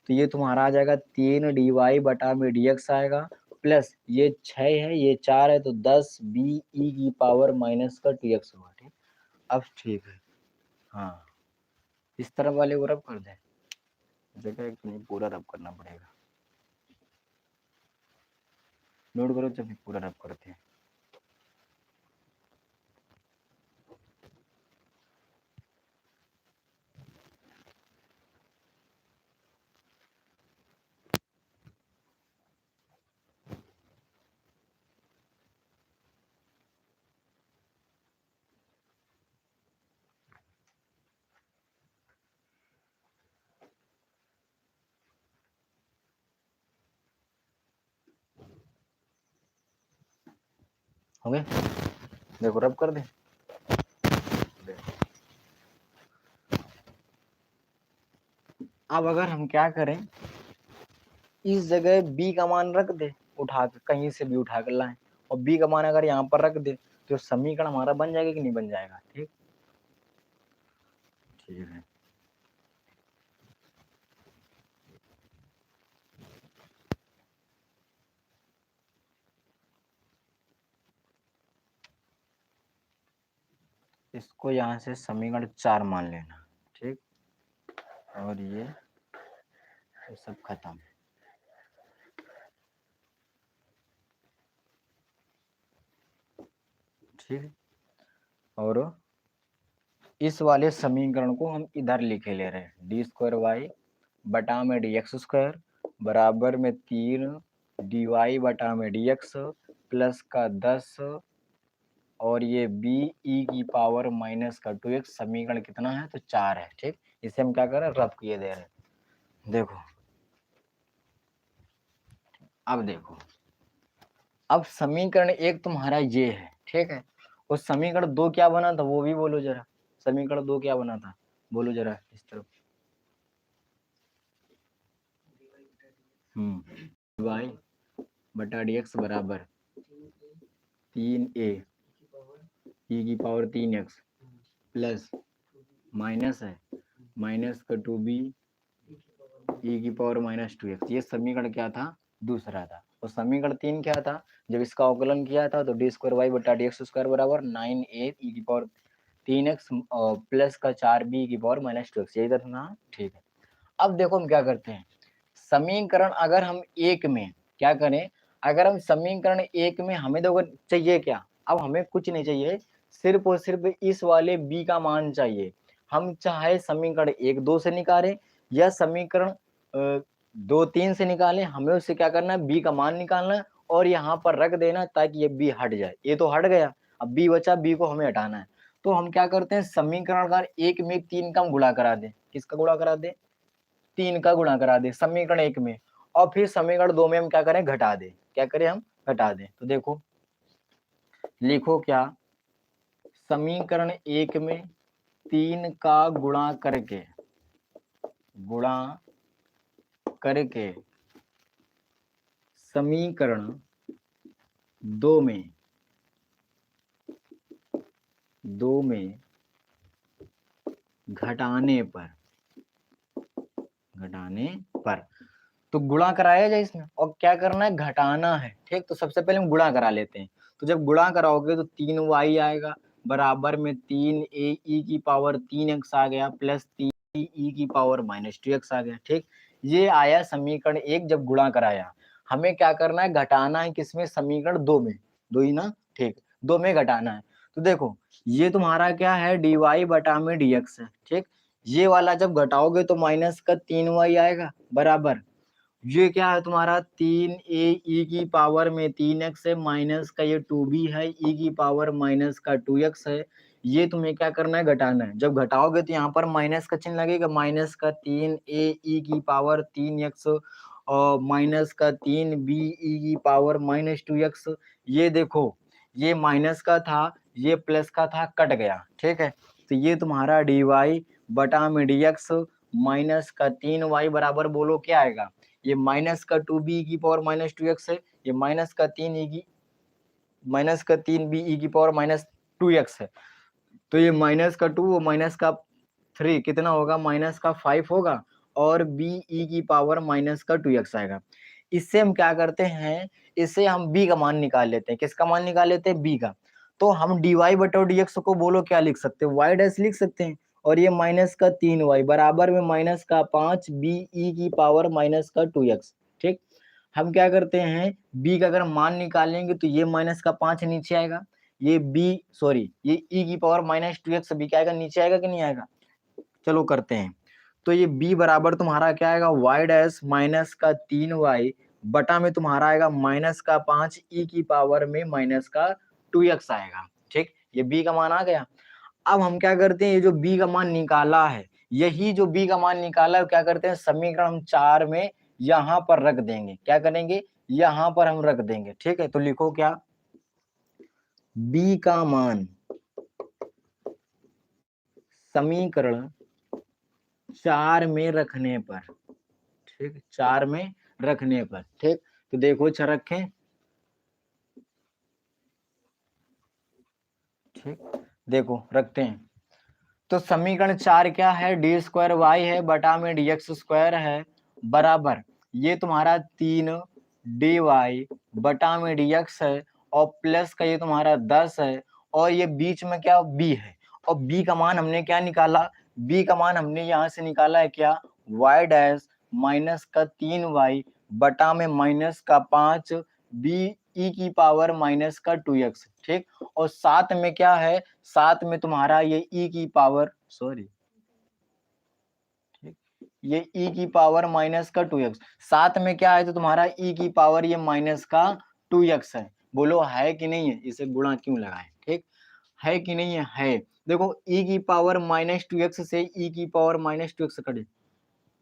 तो ये तुम्हारा आ जाएगा 3 डी वाई बटा में डी एक्स आएगा प्लस ये 6 है, ये 4 है, तो 10b ई की पावर माइनस का 2x होगा, ठीक। अब ठीक है, हाँ इस तरफ वाले को रब कर दे, जगह एक नहीं पूरा रब करना पड़ेगा, नोट करो, जब पूरा रब करते हैं। हो गए, देखो रब कर दे। अब अगर हम क्या करें, इस जगह b का मान रख दे, उठा के कहीं से भी उठा कर लाएं और b का मान अगर यहाँ पर रख दे तो समीकरण हमारा बन जाएगा कि नहीं बन जाएगा, ठीक, ठीक है। इसको यहाँ से समीकरण 4 मान लेना, ठीक, और ये सब खत्म। ठीक, और इस वाले समीकरण को हम इधर लिखे ले रहे हैं, डी स्क्वायर वाई बटा में डी एक्स स्क्वायर बराबर में 3 डी वाई बटा में डी एक्स प्लस का 10 और ये बी ई की पावर माइनस का 2x समीकरण कितना है, तो 4 है, ठीक। इसे हम क्या कर रहे हैं, रब किए दे रहे हैं। देखो अब देखो, अब समीकरण 1 तुम्हारा ये है, ठीक है, और समीकरण 2 क्या बना था वो भी बोलो जरा, समीकरण 2 क्या बना था, बोलो जरा इस तरफ। वाई बटा डी एक्स बराबर 3a ई की पावर 3x प्लस माइनस है माइनस का 2b ई की पावर माइनस 2x। ये समीकरण क्या था? दूसरा था। और समीकरण 3 क्या था? जब इसका अवकलन किया था तो डी स्क्वायर वाई बटा डी एक्स स्क्वायर बराबर 9a ई की पावर 3x प्लस का 4b की पावर माइनस 2x। यही था ना? ठीक है। अब देखो हम क्या करते हैं, समीकरण अगर हम एक में क्या करें, अगर हम समीकरण एक में हमें देखो चाहिए क्या, अब हमें कुछ नहीं चाहिए, सिर्फ और सिर्फ इस वाले b का मान चाहिए। हम चाहे समीकरण 1 2 से निकालें या समीकरण 2 3 से निकालें, हमें उससे क्या करना है, b का मान निकालना है और यहाँ पर रख देना ताकि ये b हट जाए। ये तो हट गया, अब b बचा, b को हमें हटाना है। तो हम क्या करते हैं, समीकरण अगर एक में 3 का हम गुणा करा दें। किसका गुणा करा दें? 3 का गुणा करा दे समीकरण 1 में, और फिर समीकरण 2 में हम क्या करें, घटा दे। क्या करें हम? घटा दें। तो देखो लिखो क्या, समीकरण 1 में 3 का गुणा करके समीकरण 2 में घटाने पर तो गुणा कराया जाए इसमें, और क्या करना है, घटाना है। ठीक, तो सबसे पहले हम गुणा करा लेते हैं। तो जब गुणा कराओगे तो 3y आएगा बराबर में 3a ई की पावर 3x आ गया प्लस 3 ई की पावर माइनस 2x आ गया। ठीक, ये आया समीकरण 1 जब गुणा कराया। हमें क्या करना है, घटाना है किसमें, समीकरण 2 में। 2 ही ना? ठीक, 2 में घटाना है। तो देखो ये तुम्हारा क्या है, dy बटा में dx है। ठीक, ये वाला जब घटाओगे तो माइनस का 3y आएगा बराबर, ये क्या है तुम्हारा 3a ई की पावर में 3x है माइनस का ये 2b है ई की पावर माइनस का 2x है। ये तुम्हें क्या करना है, घटाना है। जब घटाओगे तो यहाँ पर माइनस का चिन्ह लगेगा, माइनस का 3a ई की पावर 3x और माइनस का 3b ई की पावर माइनस 2x। ये देखो ये माइनस का था, ये प्लस का था, कट गया। ठीक है, तो ये तुम्हारा dy बटा में dx माइनस का 3y बराबर बोलो क्या आएगा, ये माइनस का 2b की पावर माइनस 2x है, ये माइनस का 3b ई की पावर माइनस 2x है। तो ये माइनस का 2 और माइनस का 3 कितना होगा, माइनस का 5 होगा, और b ई की पावर माइनस का 2x आएगा। इससे हम क्या करते हैं, इससे हम b का मान निकाल लेते हैं। किसका मान निकाल लेते हैं, b का। तो हम dy बटा dx को बोलो क्या लिख सकते हैं, y डैश लिख सकते हैं, और ये माइनस का 3y बराबर में माइनस का 5b ई की पावर माइनस का 2x। ठीक, हम क्या करते हैं, b का अगर मान निकालेंगे तो ये माइनस का 5 नीचे आएगा, ये ये e की पावर माइनस 2x b क्या आएगा, नीचे आएगा कि नहीं आएगा। चलो करते हैं। तो ये b बराबर तुम्हारा क्या आएगा, y डैश माइनस का 3y बटा में तुम्हारा आएगा माइनस का 5 e की पावर में माइनस का 2x आएगा। ठीक, ये b का मान आ गया। अब हम क्या करते हैं, ये जो b का मान निकाला है, यही जो b का मान निकाला है क्या करते हैं, समीकरण हम 4 में यहाँ पर रख देंगे। क्या करेंगे, यहाँ पर हम रख देंगे। ठीक है, तो लिखो क्या, b का मान समीकरण 4 में रखने पर, ठीक, 4 में रखने पर। ठीक, तो देखो अच्छा रखें। ठीक, देखो रखते हैं। तो समीकरण 4 क्या है, डी स्क्वायर वाई है बटा में dx स्क्वायर है बराबर, ये तुम्हारा 3 dy बटा में dx है, और प्लस का ये तुम्हारा 10 है, और ये बीच में क्या b है, और b का मान हमने क्या निकाला, b का मान हमने यहाँ से निकाला है क्या, y डैश माइनस का 3y बटा में माइनस का 5 b ई की पावर माइनस का 2x। ठीक, और साथ में क्या है, साथ में तुम्हारा ये e की पावर ठीक, ये e की पावर माइनस का 2x, साथ में क्या है, तो तुम्हारा e की पावर ये माइनस का 2x है। बोलो है कि नहीं है, इसे गुणा क्यों लगाए। ठीक, है कि नहीं है, है। देखो e की पावर माइनस 2x से e की पावर माइनस 2x कटे,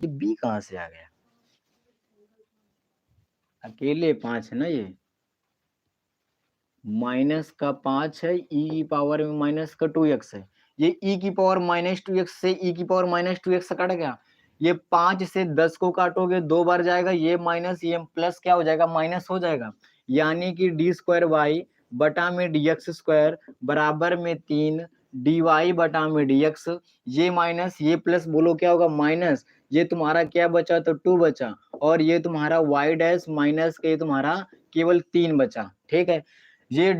ये b कहां से आ गया, अकेले 5 है ना, ये माइनस का 5 है, e की पावर में माइनस का 2x है, ये e की पावर माइनस 2x से e की पावर माइनस 2x कट गया, ये 5 से 10 को काटोगे 2 बार जाएगा, ये माइनस ये प्लस क्या हो जाएगा, माइनस हो जाएगा। यानी कि डी स्क्वायर वाई बटा में डी एक्स स्क्वायर बराबर में 3 डी वाई बटा में डी एक्स, ये माइनस ये प्लस बोलो क्या होगा, माइनस, ये तुम्हारा क्या बचा, तो 2 बचा, और ये तुम्हारा वाई डैश माइनस के तुम्हारा केवल 3 बचा। ठीक है, ये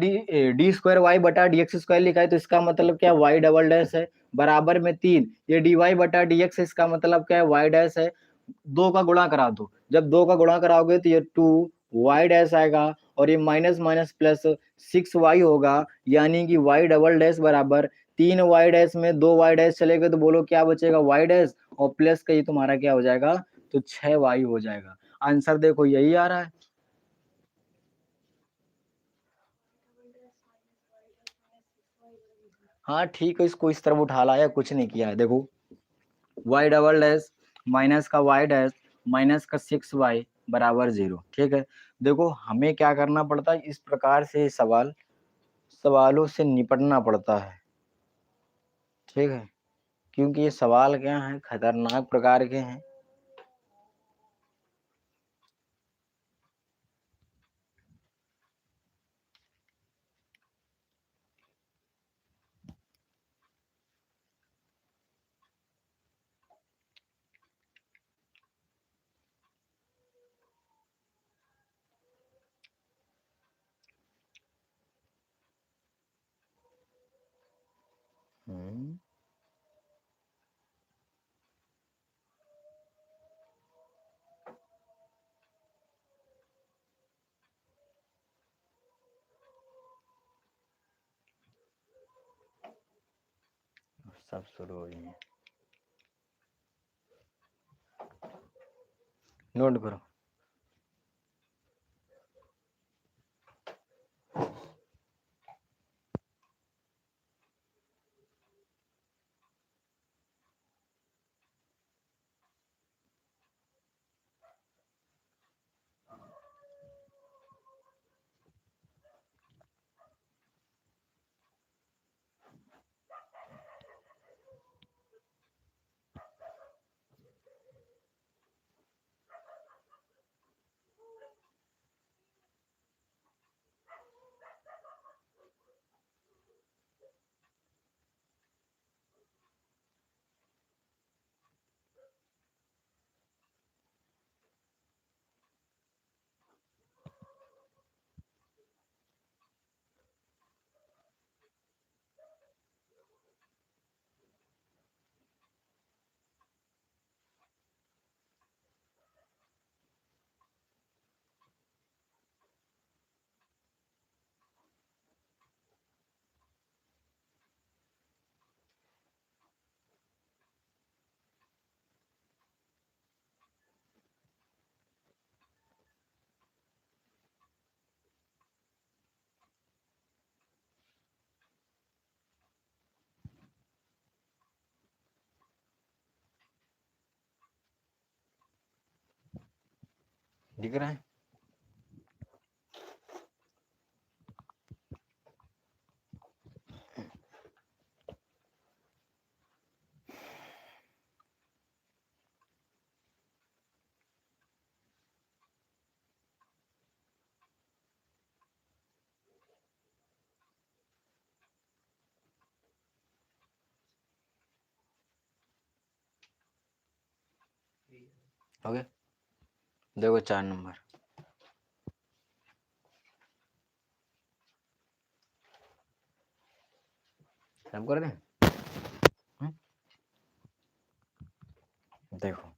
डी स्क्वायर वाई बटा डी एक्स स्क्वायर लिखा है, तो इसका मतलब क्या, वाई डबल डैश है बराबर में 3, ये डी वाई बटा डी एक्स, इसका मतलब क्या है, वाई डैश है। 2 का गुणा करा दो, जब 2 का गुणा कराओगे तो ये 2 वाई डैश आएगा, और ये माइनस माइनस प्लस 6 वाई होगा, यानी कि वाई डबल डैश बराबर 3 वाई डैश में 2 वाई डैश चलेगा, तो बोलो क्या बचेगा, वाई डैश, और प्लस का ये तुम्हारा क्या हो जाएगा, तो 6 वाई हो जाएगा। आंसर देखो यही आ रहा है। हाँ ठीक है, इसको इस तरफ उठा लाया, कुछ नहीं किया है। देखो वाई डबल डैश माइनस का वाई डैश माइनस का 6 वाई बराबर 0। ठीक है, देखो हमें क्या करना पड़ता है, इस प्रकार से सवालों से निपटना पड़ता है। ठीक है, क्योंकि ये सवाल क्या है, खतरनाक प्रकार के हैं। हम्म, सब शुरू हो गई है, नोट करो। दिख रहा है। ओके, देखो 4 नंबर, सब कर दें। हम्म, देखो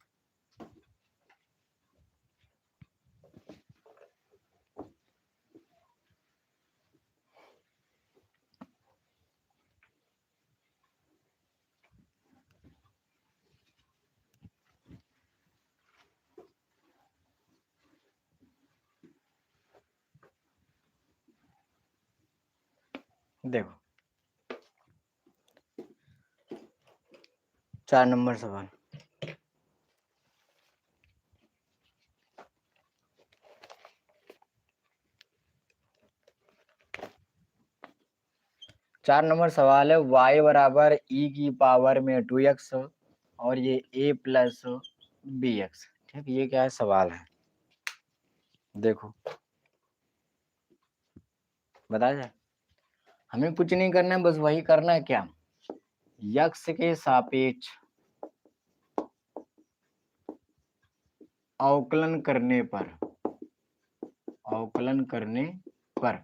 देखो 4 नंबर सवाल, चार नंबर सवाल है, y बराबर e की पावर में 2x और ये a प्लस बी एक्स। ठीक, ये क्या है सवाल है, देखो बता जाए। हमें कुछ नहीं करना है, बस वही करना है क्या, यक्स के सापेक्ष अवकलन करने पर, अवकलन करने पर,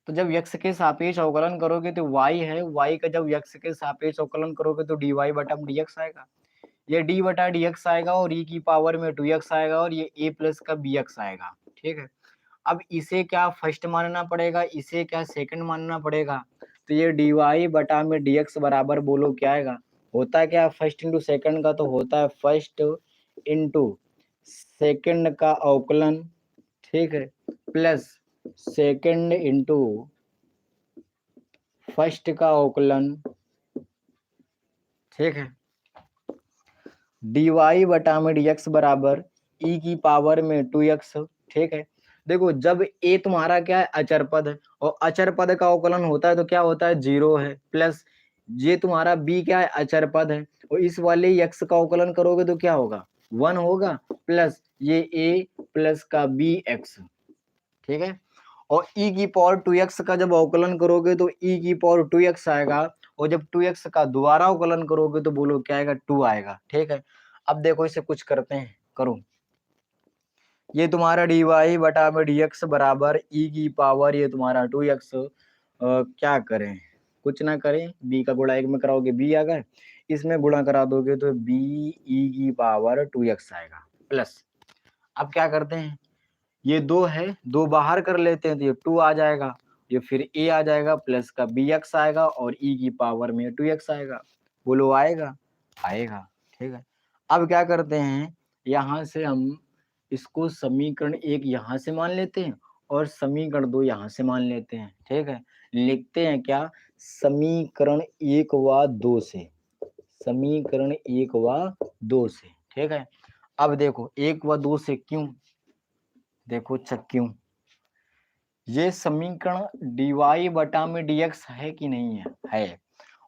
तो जब यक्स के सापेक्ष अवकलन करोगे तो y है, y का जब यक्स के सापेक्ष अवकलन करोगे तो dy बटा dx आएगा, ये d बटा dx आएगा और e की पावर में 2x आएगा और ये a प्लस का bx आएगा। ठीक है, अब इसे क्या फर्स्ट मानना पड़ेगा, इसे क्या सेकंड मानना पड़ेगा, तो ये dy बटा में dx बराबर बोलो क्या आएगा, होता है क्या फर्स्ट इंटू सेकंड का, तो होता है फर्स्ट इंटू सेकंड का अवकलन, ठीक है, प्लस सेकंड इंटू फर्स्ट का अवकलन। ठीक है, dy बटा में dx बराबर e की पावर में 2x। ठीक है, देखो जब a तुम्हारा क्या है अचर पद है और अचर पद का अवकलन होता है तो क्या होता है 0 है, प्लस ये तुम्हारा b क्या है अचर पद है और इस वाले x का अवकलन करोगे तो क्या होगा 1 होगा, प्लस ये a प्लस का bx। ठीक है, और e की पावर 2x का जब अवकलन करोगे तो e की पावर 2x आएगा और जब 2x का दोबारा अवकलन करोगे तो बोलो क्या आएगा 2 आएगा। ठीक है, अब देखो इसे कुछ करते हैं, करो, ये तुम्हारा dy बटा में dx बराबर e की पावर ये तुम्हारा 2x, क्या करें, कुछ ना करें, b का गुणा 1 में कराओगे b आ गए, इसमें गुणा करा दोगे तो b e की पावर 2x आएगा, प्लस अब क्या करते हैं, ये 2 है, 2 बाहर कर लेते हैं तो ये 2 आ जाएगा, ये फिर a आ जाएगा प्लस का bx आएगा और e की पावर में 2x आएगा, बोलो आएगा, आएगा। ठीक है, अब क्या करते हैं, यहाँ से हम इसको समीकरण 1 यहाँ से मान लेते हैं और समीकरण 2 यहाँ से मान लेते हैं। ठीक है, लिखते हैं क्या, समीकरण 1 व 2 से, समीकरण 1 व 2 से। ठीक है, अब देखो 1 व 2 से क्यों, देखो क्यों, ये समीकरण dy बटा में dx है कि नहीं है, है,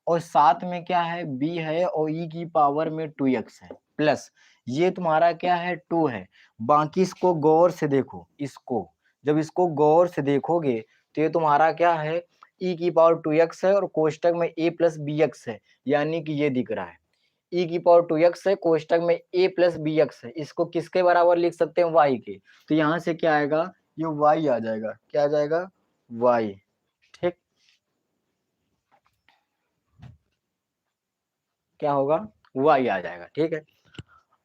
और साथ में क्या है b है और e की पावर में 2x है, प्लस ये तुम्हारा क्या है 2 है, बाकी इसको गौर से देखो, इसको जब इसको गौर से देखोगे तो ये तुम्हारा क्या है e की पावर 2x है और कोष्टक में a प्लस bx है, यानी कि ये दिख रहा है e की पावर 2x है, कोष्टक में a प्लस bx है, इसको किसके बराबर लिख सकते हैं y के, तो यहाँ से क्या आएगा ये y आ जाएगा, क्या आ जाएगा y। ठीक, क्या होगा y आ जाएगा। ठीक है,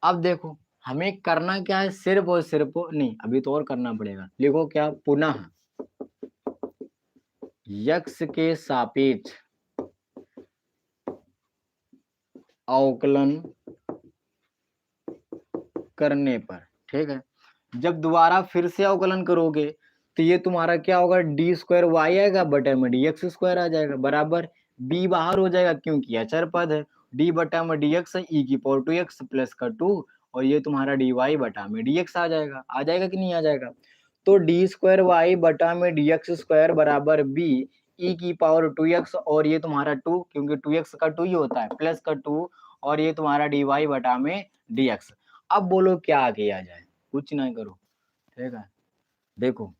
अब देखो हमें करना क्या है, सिर्फ और सिर्फ नहीं, अभी तो और करना पड़ेगा, लिखो क्या, पुनः यक्स के सापेक्ष अवकलन करने पर। ठीक है, जब दोबारा फिर से अवकलन करोगे तो ये तुम्हारा क्या होगा डी स्क्वायर वाई आएगा बटे में डी एक्स स्क्वायर आ जाएगा, बराबर b बाहर हो जाएगा क्योंकि अचर पद है, d बटा में डी एक्स ई की पावर 2x प्लस का 2 और ये तुम्हारा डी वाई बटा में डी एक्स आ जाएगा कि नहीं आ जाएगा, तो डी स्क्वायर वाई बटा में डी एक्स स्क्वायर बराबर b ई की पावर 2x और ये तुम्हारा 2 क्योंकि 2x का 2 ही होता है प्लस का 2 और ये तुम्हारा डी वाई बटा में डी एक्स। अब बोलो क्या आगे आ जाए, कुछ ना करो। ठीक है, देखो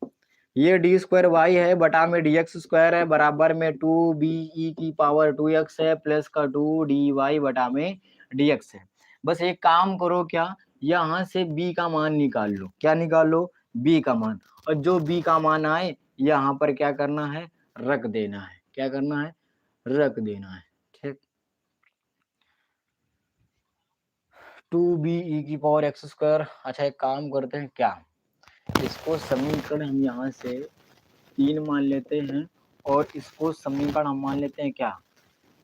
ये डी स्क्वायर वाई है बटा में डी एक्स स्क्वायर है बराबर में 2b ई की पावर 2x है प्लस का 2 डी वाई बटा में डी एक्स है। बस एक काम करो क्या, यहाँ से b का मान निकाल लो, क्या निकाल लो b का मान, और जो b का मान आए यहाँ पर क्या करना है रख देना है, क्या करना है रख देना है। ठीक, 2b ई की पावर एक्स स्क्वायर, अच्छा एक काम करते हैं क्या, इसको समीकरण हम यहाँ से 3 मान लेते हैं और इसको समीकरण हम मान लेते हैं क्या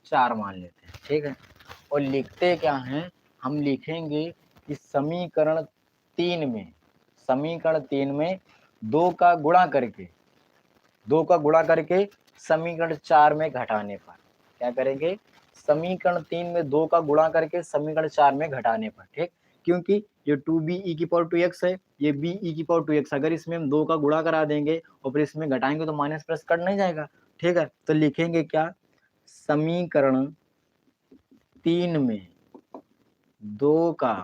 4 मान लेते हैं। ठीक है, और लिखते क्या हैं, हम लिखेंगे कि समीकरण 3 में, समीकरण 3 में 2 का गुणा करके, 2 का गुणा करके समीकरण 4 में घटाने पर, क्या करेंगे समीकरण 3 में 2 का गुणा करके समीकरण 4 में घटाने पर। ठीक, क्योंकि ये 2b ई की पावर 2x है, ये b ई की पावर 2x, अगर इसमें हम 2 का गुणा करा देंगे और फिर इसमें घटाएंगे तो माइनस प्लस कट नहीं जाएगा। ठीक है, तो लिखेंगे क्या, समीकरण 3 में 2 का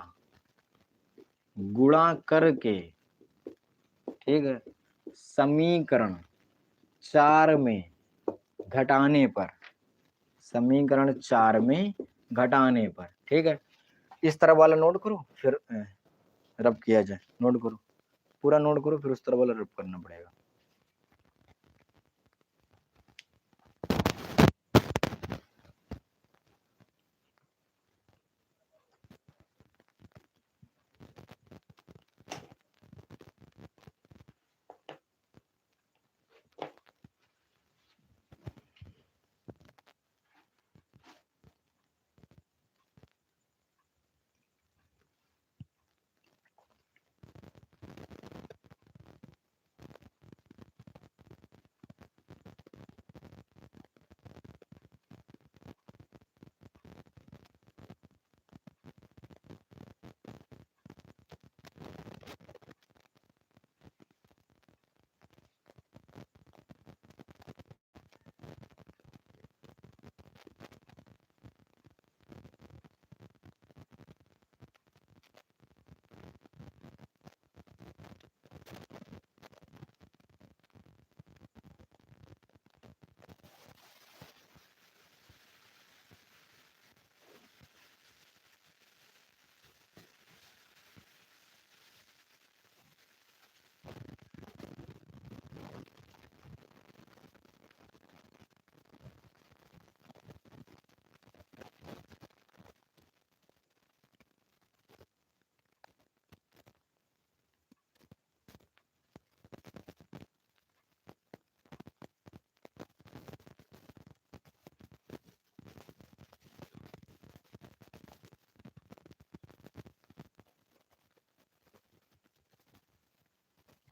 गुणा करके, ठीक है, समीकरण 4 में घटाने पर, समीकरण 4 में घटाने पर, ठीक है। इस तरह वाला नोट करो, फिर रब किया जाए। नोट करो, पूरा नोट करो, फिर उस तरह वाला रब करना पड़ेगा।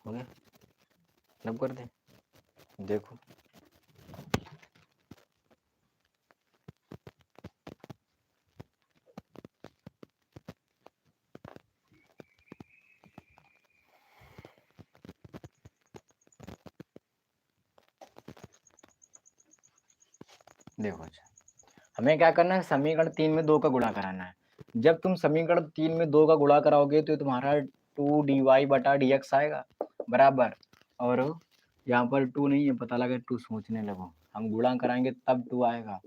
हो गया, रब कर दे, देखो। देखो, अच्छा, हमें क्या करना है, समीकरण 3 में 2 का गुणा कराना है। जब तुम समीकरण 3 में 2 का गुणा कराओगे तो तुम्हारा 2 dy/dx आएगा, बराबर। और यहाँ पर 2 नहीं है, पता लगे 2 सोचने लगो, हम गुणा कराएंगे तब 2 आएगा,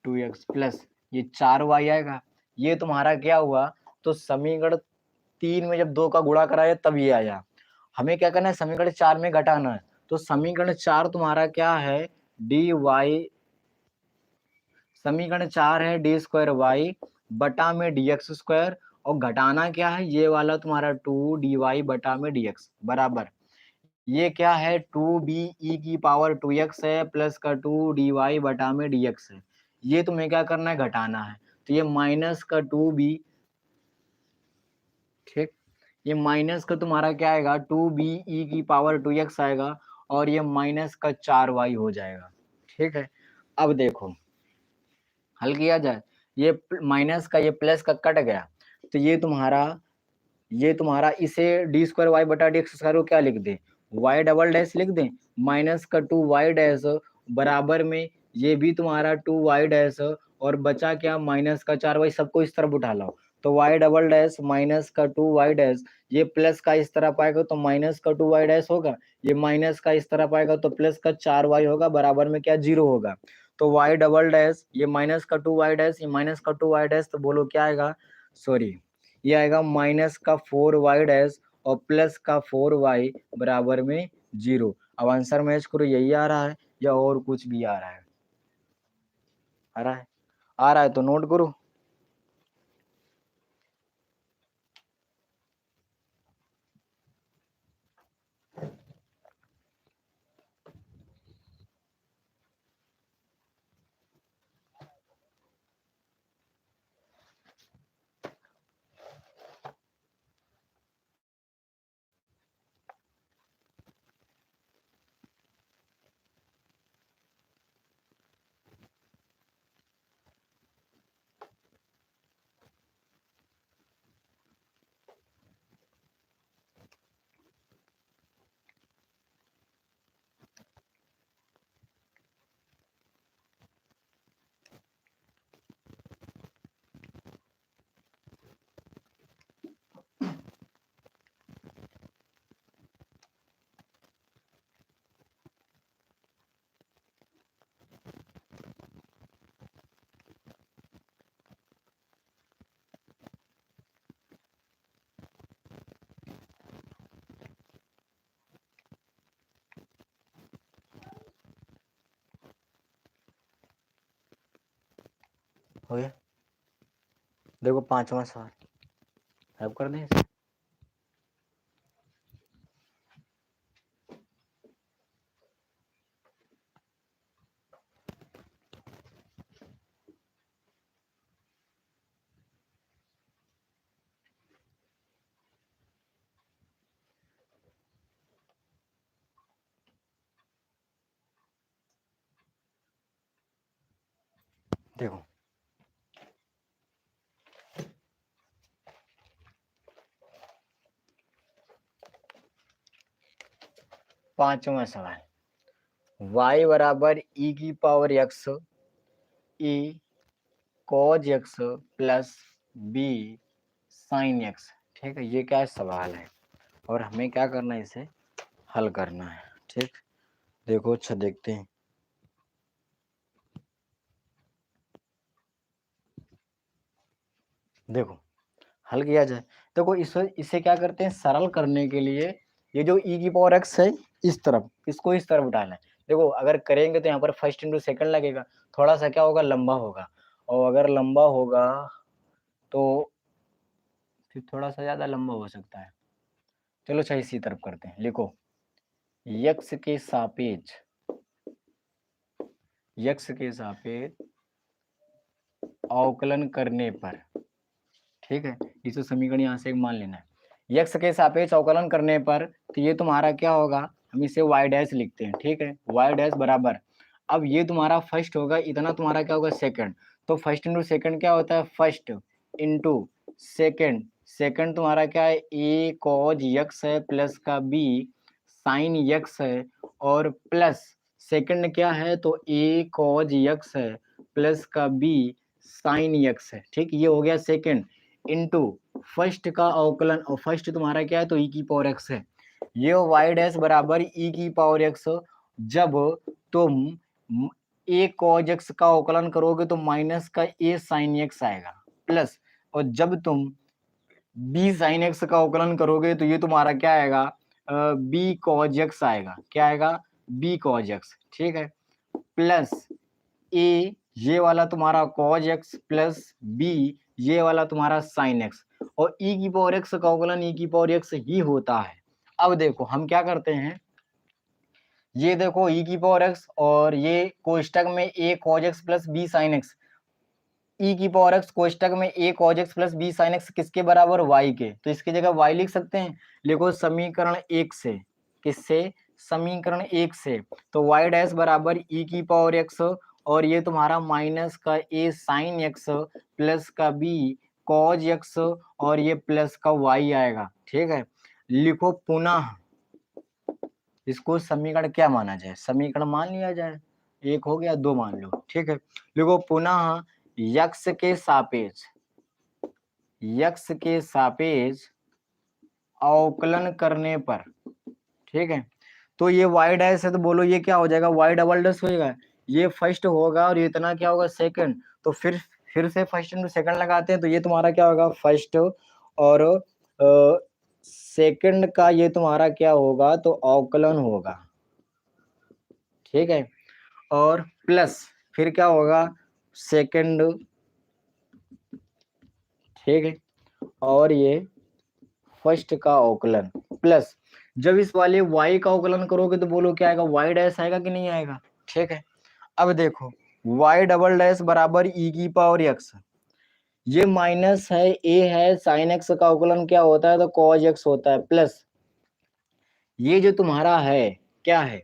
2x प्लस ये 4y आएगा। ये तुम्हारा क्या हुआ, तो समीकरण 3 में जब 2 का गुणा कराया तब ये आया। हमें क्या करना है, समीकरण 4 में घटाना है। तो समीकरण 4 तुम्हारा क्या है, dy, समीकरण 4 है d² बटा में dx², और घटाना क्या है, ये वाला तुम्हारा 2 dy बटा में dx, बराबर। ये क्या है, 2b e⁻2x है, प्लस का 2 dy बटा में dx है। ये तुम्हें क्या करना है, घटाना है। तो ये माइनस का 2b, ठीक, ये माइनस का तुम्हारा क्या आएगा, 2b e⁻2x आएगा, और ये माइनस का 4y हो जाएगा, ठीक है। अब देखो, हल किया जाए, ये माइनस का ये प्लस का कट गया, तो ये तुम्हारा इसे d² y बटा dx² को क्या लिख दें, y डबल डैश लिख दें, माइनस का 2y डैश बराबर में ये भी तुम्हारा 2y डैश, और बचा क्या, माइनस का 4y, सबको इस तरफ उठा लो, तो y डबल डैश माइनस का 2y डैश, ये प्लस का इस तरफ आएगा तो माइनस का 2y डैश होगा, ये माइनस का इस तरफ आएगा तो प्लस का 4y होगा, बराबर में क्या, 0 होगा। तो y डबल डैश, ये माइनस का 2y डैश, ये माइनस का 2y डैश, तो बोलो क्या आएगा, सॉरी, ये आएगा माइनस का 4y डैश और प्लस का 4y बराबर में 0। अब आंसर मैच करो, यही आ रहा है या और कुछ भी आ रहा है, आ रहा है, आ रहा है तो नोट करो। हो गया। देखो 5वां सवाल, हेल्प कर दें इसे। देखो 5वां सवाल, y बराबर e की power x e cos x plus b sin x। ठीक है, ये क्या सवाल है और हमें क्या करना है, इसे हल करना है। ठीक, देखो अच्छा देखते हैं। देखो हल किया जाए, देखो इसे क्या करते हैं, सरल करने के लिए ये जो e की पावर x है इस तरफ, इसको इस तरफ उठाना है। देखो अगर करेंगे तो यहाँ पर फर्स्ट इंटू सेकंड लगेगा, थोड़ा सा क्या होगा, लंबा होगा, और अगर लंबा होगा तो फिर थोड़ा सा ज्यादा लंबा हो सकता है। चलो अच्छा इसी तरफ करते हैं। लिखो x के सापेक्ष, x के सापेक्ष अवकलन करने पर, ठीक है, इसे समीकरण यहाँ से एक मान लेना है। x के सापेक्ष अवकलन करने पर तो ये तुम्हारा क्या होगा, हम इसे y डैश लिखते हैं। ठीक है, y डैश बराबर, अब ये तुम्हारा फर्स्ट होगा, इतना तुम्हारा क्या होगा, सेकंड। तो फर्स्ट इंटू सेकंड क्या होता है, फर्स्ट इंटू सेकंड। सेकंड तुम्हारा क्या है, a cos x है प्लस का b sin x है, और प्लस सेकंड क्या है, तो a cos x है प्लस का b sin x है। ठीक, ये हो गया सेकंड इंटू फर्स्ट का अवकलन, और फर्स्ट तुम्हारा क्या है, तो e की पावर x है। ये y डैश बराबर e की पावर x, जब तुम a cos x का अवकलन करोगे तो माइनस का a sin x आएगा, प्लस, और जब तुम b sin x का अवकलन करोगे तो ये तुम्हारा क्या आएगा, b cos x आएगा। क्या आएगा, b cos x। ठीक है, प्लस a ये वाला तुम्हारा cos x प्लस b ये वाला तुम्हारा sin x, और e की पावर x का अवकलन e की पावर x ही होता है। अब देखो हम क्या करते हैं, ये देखो e की पावर x और ये कोष्टक में a cos x plus b sin x, e की पावर x कोष्टक में a cos x plus b sin x किसके बराबर, y के, तो इसकी जगह y लिख सकते हैं। लिखो समीकरण 1 से, किससे, समीकरण 1 से, तो y डैश बराबर e की पावर x और ये तुम्हारा माइनस का a sin x प्लस का b cos x और ये प्लस का y आएगा। ठीक है, लिखो पुनः, इसको समीकरण क्या माना जाए, समीकरण मान लिया जाए, एक हो गया, दो मान लो। ठीक है, देखो पुनः x के सापेक्ष, x के सापेक्ष अवकलन करने पर, ठीक है, तो ये y डैश है तो बोलो ये क्या हो जाएगा, y डबल डैश होएगा, ये फर्स्ट होगा और ये इतना क्या होगा, सेकंड, तो फिर से फर्स्ट इंटू सेकंड लगाते हैं तो ये तुम्हारा क्या होगा, फर्स्ट और सेकंड का ये तुम्हारा क्या होगा, तो अवकलन होगा। ठीक है, और प्लस फिर क्या होगा, सेकंड, ठीक है, और ये फर्स्ट का अवकलन, प्लस जब इस वाले y का अवकलन करोगे तो बोलो क्या आएगा, y डैश आएगा कि नहीं आएगा। ठीक है, अब देखो y डबल डैश बराबर e की पावर x, ये माइनस है, a है, sin x का अवकलन क्या होता है, तो cos x होता है, प्लस ये जो तुम्हारा है क्या है,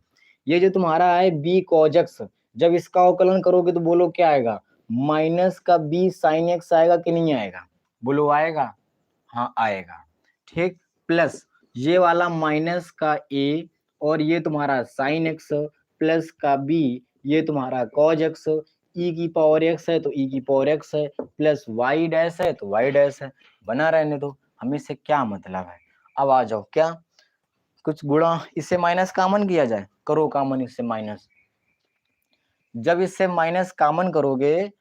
ये जो तुम्हारा है b cos x, जब इसका अवकलन करोगे तो बोलो क्या आएगा, माइनस का b sin x आएगा कि नहीं आएगा, बोलो आएगा, हाँ आएगा। ठीक, प्लस ये वाला माइनस का a और ये तुम्हारा sin x प्लस का b ये तुम्हारा cos x, e की पावर x है तो e की पावर x है, प्लस y डैश है तो y डैश है, बना रहने दो, हमें से क्या मतलब है। अब आ जाओ, क्या कुछ गुणा, इससे माइनस कॉमन किया जाए, करो कॉमन इससे माइनस, जब इससे माइनस कॉमन करोगे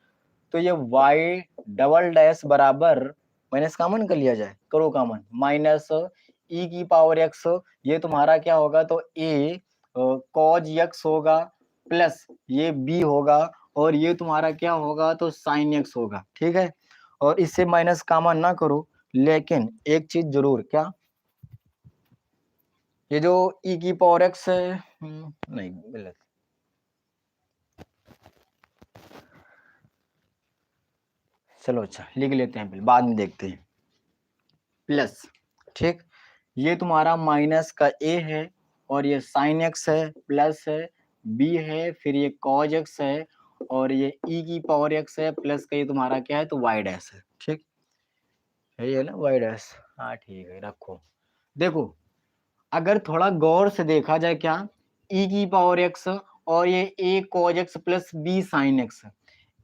तो ये y डबल डैश बराबर, माइनस कॉमन कर लिया जाए, करो कॉमन, माइनस e की पावर x, ये तुम्हारा क्या होगा, तो a cos x होगा, प्लस ये b होगा और ये तुम्हारा क्या होगा, तो साइन एक्स होगा, ठीक है। और इससे माइनस कॉमन ना करो, लेकिन एक चीज जरूर, क्या, ये जो ई की पावर एक्स है, नहीं गलत, चलो अच्छा लिख लेते हैं, पहले बाद में देखते हैं, प्लस, ठीक, ये तुम्हारा माइनस का ए है, और ये साइन एक्स है, प्लस है, बी है, फिर ये कॉज एक्स है, और ये ई की पावर एक्स है, प्लस का ये तुम्हारा क्या है, तो वाई डैश है, ठीक है, ये ना वाई डैश, हाँ ठीक है, रखो। देखो, अगर थोड़ा गौर से देखा जाए, क्या, ई की पावर एक्स और ये a cos x plus b sin x,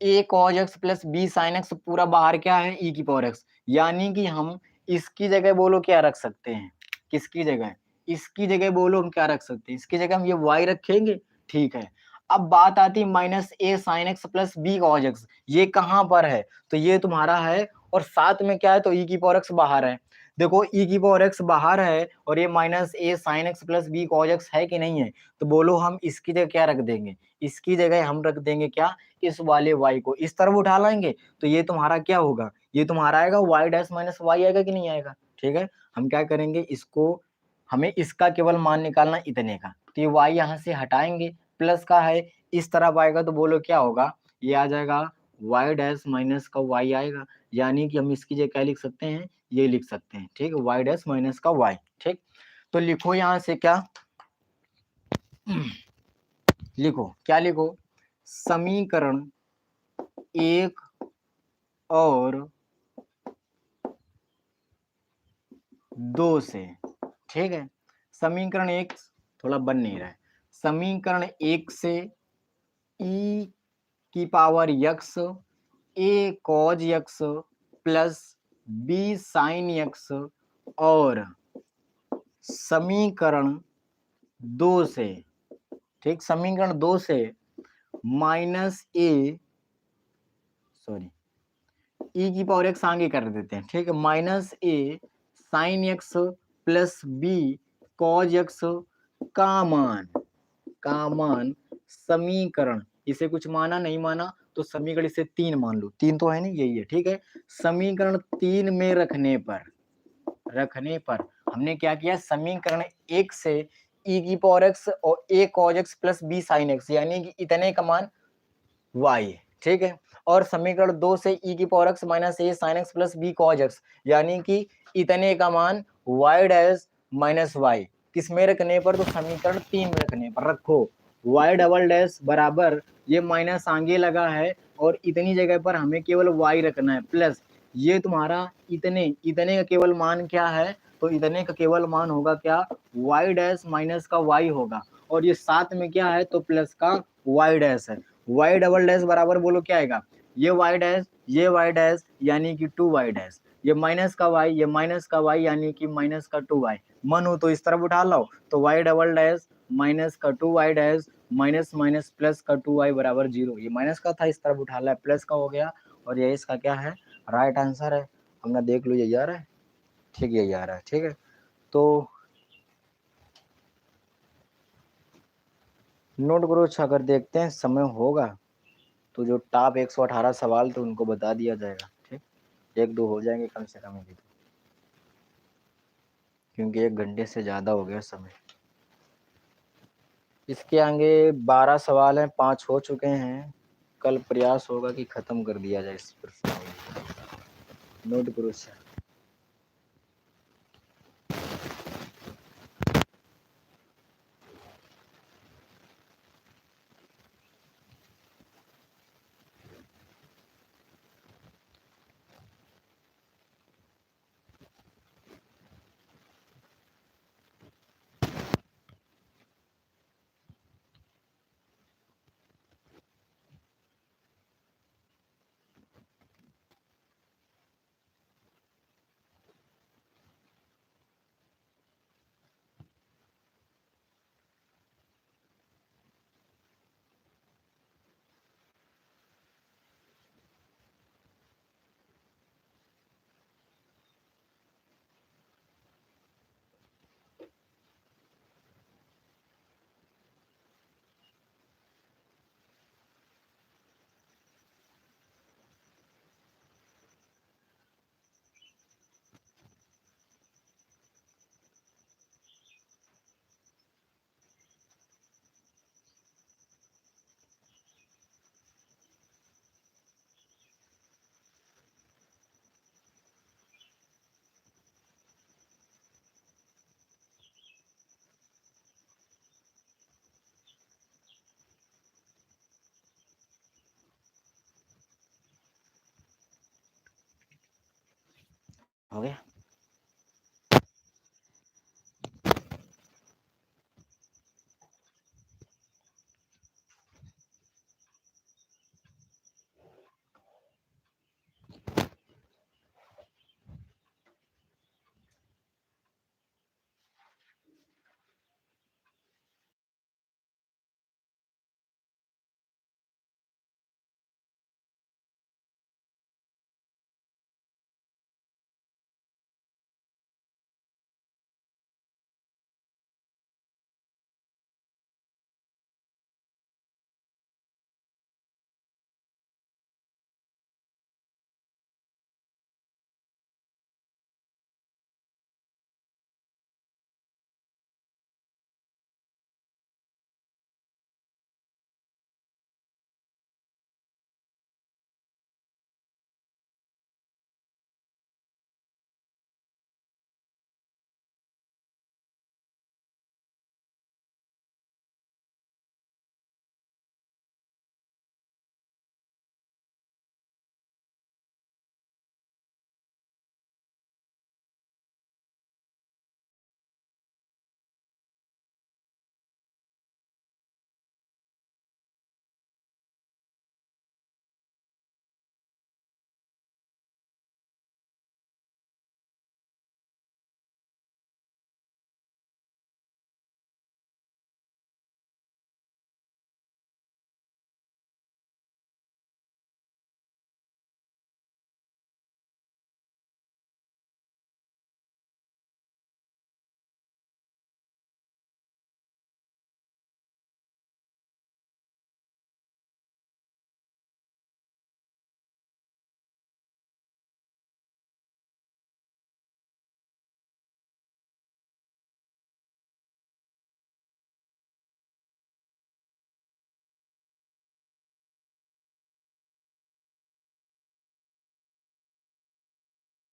a cos x plus b sin x पूरा बाहर क्या है, ई की पावर एक्स, यानी कि हम इसकी जगह बोलो क्या रख सकते हैं, किसकी जगह, इसकी जगह बोलो हम क्या रख सकते हैं, इसकी जगह हम ये वाई रखेंगे, ठीक है। अब बात आती है minus a sin x plus b cos x, ये कहाँ पर है, तो ये तुम्हारा है, और साथ में क्या है, तो ई की पावर एक्स बाहर है। देखो ई की पावर एक्स बाहर है, और ये minus a sin x plus b cos x है कि नहीं है, तो बोलो हम इसकी जगह क्या रख देंगे, इसकी जगह हम रख देंगे क्या, इस वाले y को इस तरफ उठा लाएंगे, तो ये तुम्हारा क्या होगा, ये तुम्हारा आएगा y डैश माइनस वाई, आएगा कि नहीं आएगा, ठीक है। हम क्या करेंगे, इसको, हमें इसका केवल मान निकालना इतने का, तो ये y यहाँ से हटाएंगे, प्लस का है, इस तरफ आएगा, तो बोलो क्या होगा, ये आ जाएगा y डैश माइनस का y आएगा, यानी कि हम इसकी जगह क्या लिख सकते हैं, ये लिख सकते हैं, ठीक है, y डैश माइनस का y, ठीक। तो लिखो यहाँ से क्या, लिखो क्या, लिखो समीकरण एक और दो से, ठीक है, समीकरण एक थोड़ा बन नहीं रहा है, समीकरण एक से ई की power x a cos x plus b sin x, और समीकरण दो से, ठीक, समीकरण दो से माइनस ए, सॉरी, ई की पावर एक्स आगे कर देते हैं, ठीक है, minus a sin x plus b cos x का मान, का मान समीकरण, इसे कुछ माना नहीं माना तो समीकरण इसे तीन मान लो, तीन तो है नहीं, यही है, ठीक है, समीकरण तीन में रखने पर हमने क्या किया, समीकरण एक से ई की पावर एक्स और a cos x plus b sin x, यानी कि इतने का मान y, ठीक है, और समीकरण दो से ई की power x minus a sin x plus b cos x, यानी कि इतने का मान y डैश माइनस वाई, किस में रखने पर, तो समीकरण तीन में रखने पर रखो, y डबल डैश बराबर, ये माइनस आगे लगा है, और इतनी जगह पर हमें केवल y रखना है, प्लस ये तुम्हारा इतने, इतने का केवल मान क्या है, तो इतने का केवल मान होगा क्या, y डैश माइनस का y होगा, और ये साथ में क्या है, तो प्लस का y डैश है, y डबल डैश बराबर बोलो क्या आएगा, ये y डैश, ये y डैश, यानी कि 2y डैश, ये माइनस का y, ये माइनस का y, यानी कि माइनस का 2y, मन हो तो इस तरफ उठा लो, तो y डबल डैश माइनस का 2y dash minus minus plus का 2y बराबर 0, ये माइनस का था, इस तरफ उठा ला, प्लस का हो गया, और ये इसका क्या है, राइट आंसर है, हमने देख लो यही आ रहा है, ठीक, यही आ रहा है, ठीक है। तो नोट करो, अच्छा अगर देखते हैं समय होगा तो जो टॉप 118 सवाल थे उनको बता दिया जाएगा, ठीक, एक दो हो जाएंगे कम से कम, क्योंकि 1 घंटे से ज़्यादा हो गया समय। इसके आगे 12 सवाल हैं, 5 हो चुके हैं, कल प्रयास होगा कि ख़त्म कर दिया जाए इस प्रश्न को। नोट करो सर। हो गया?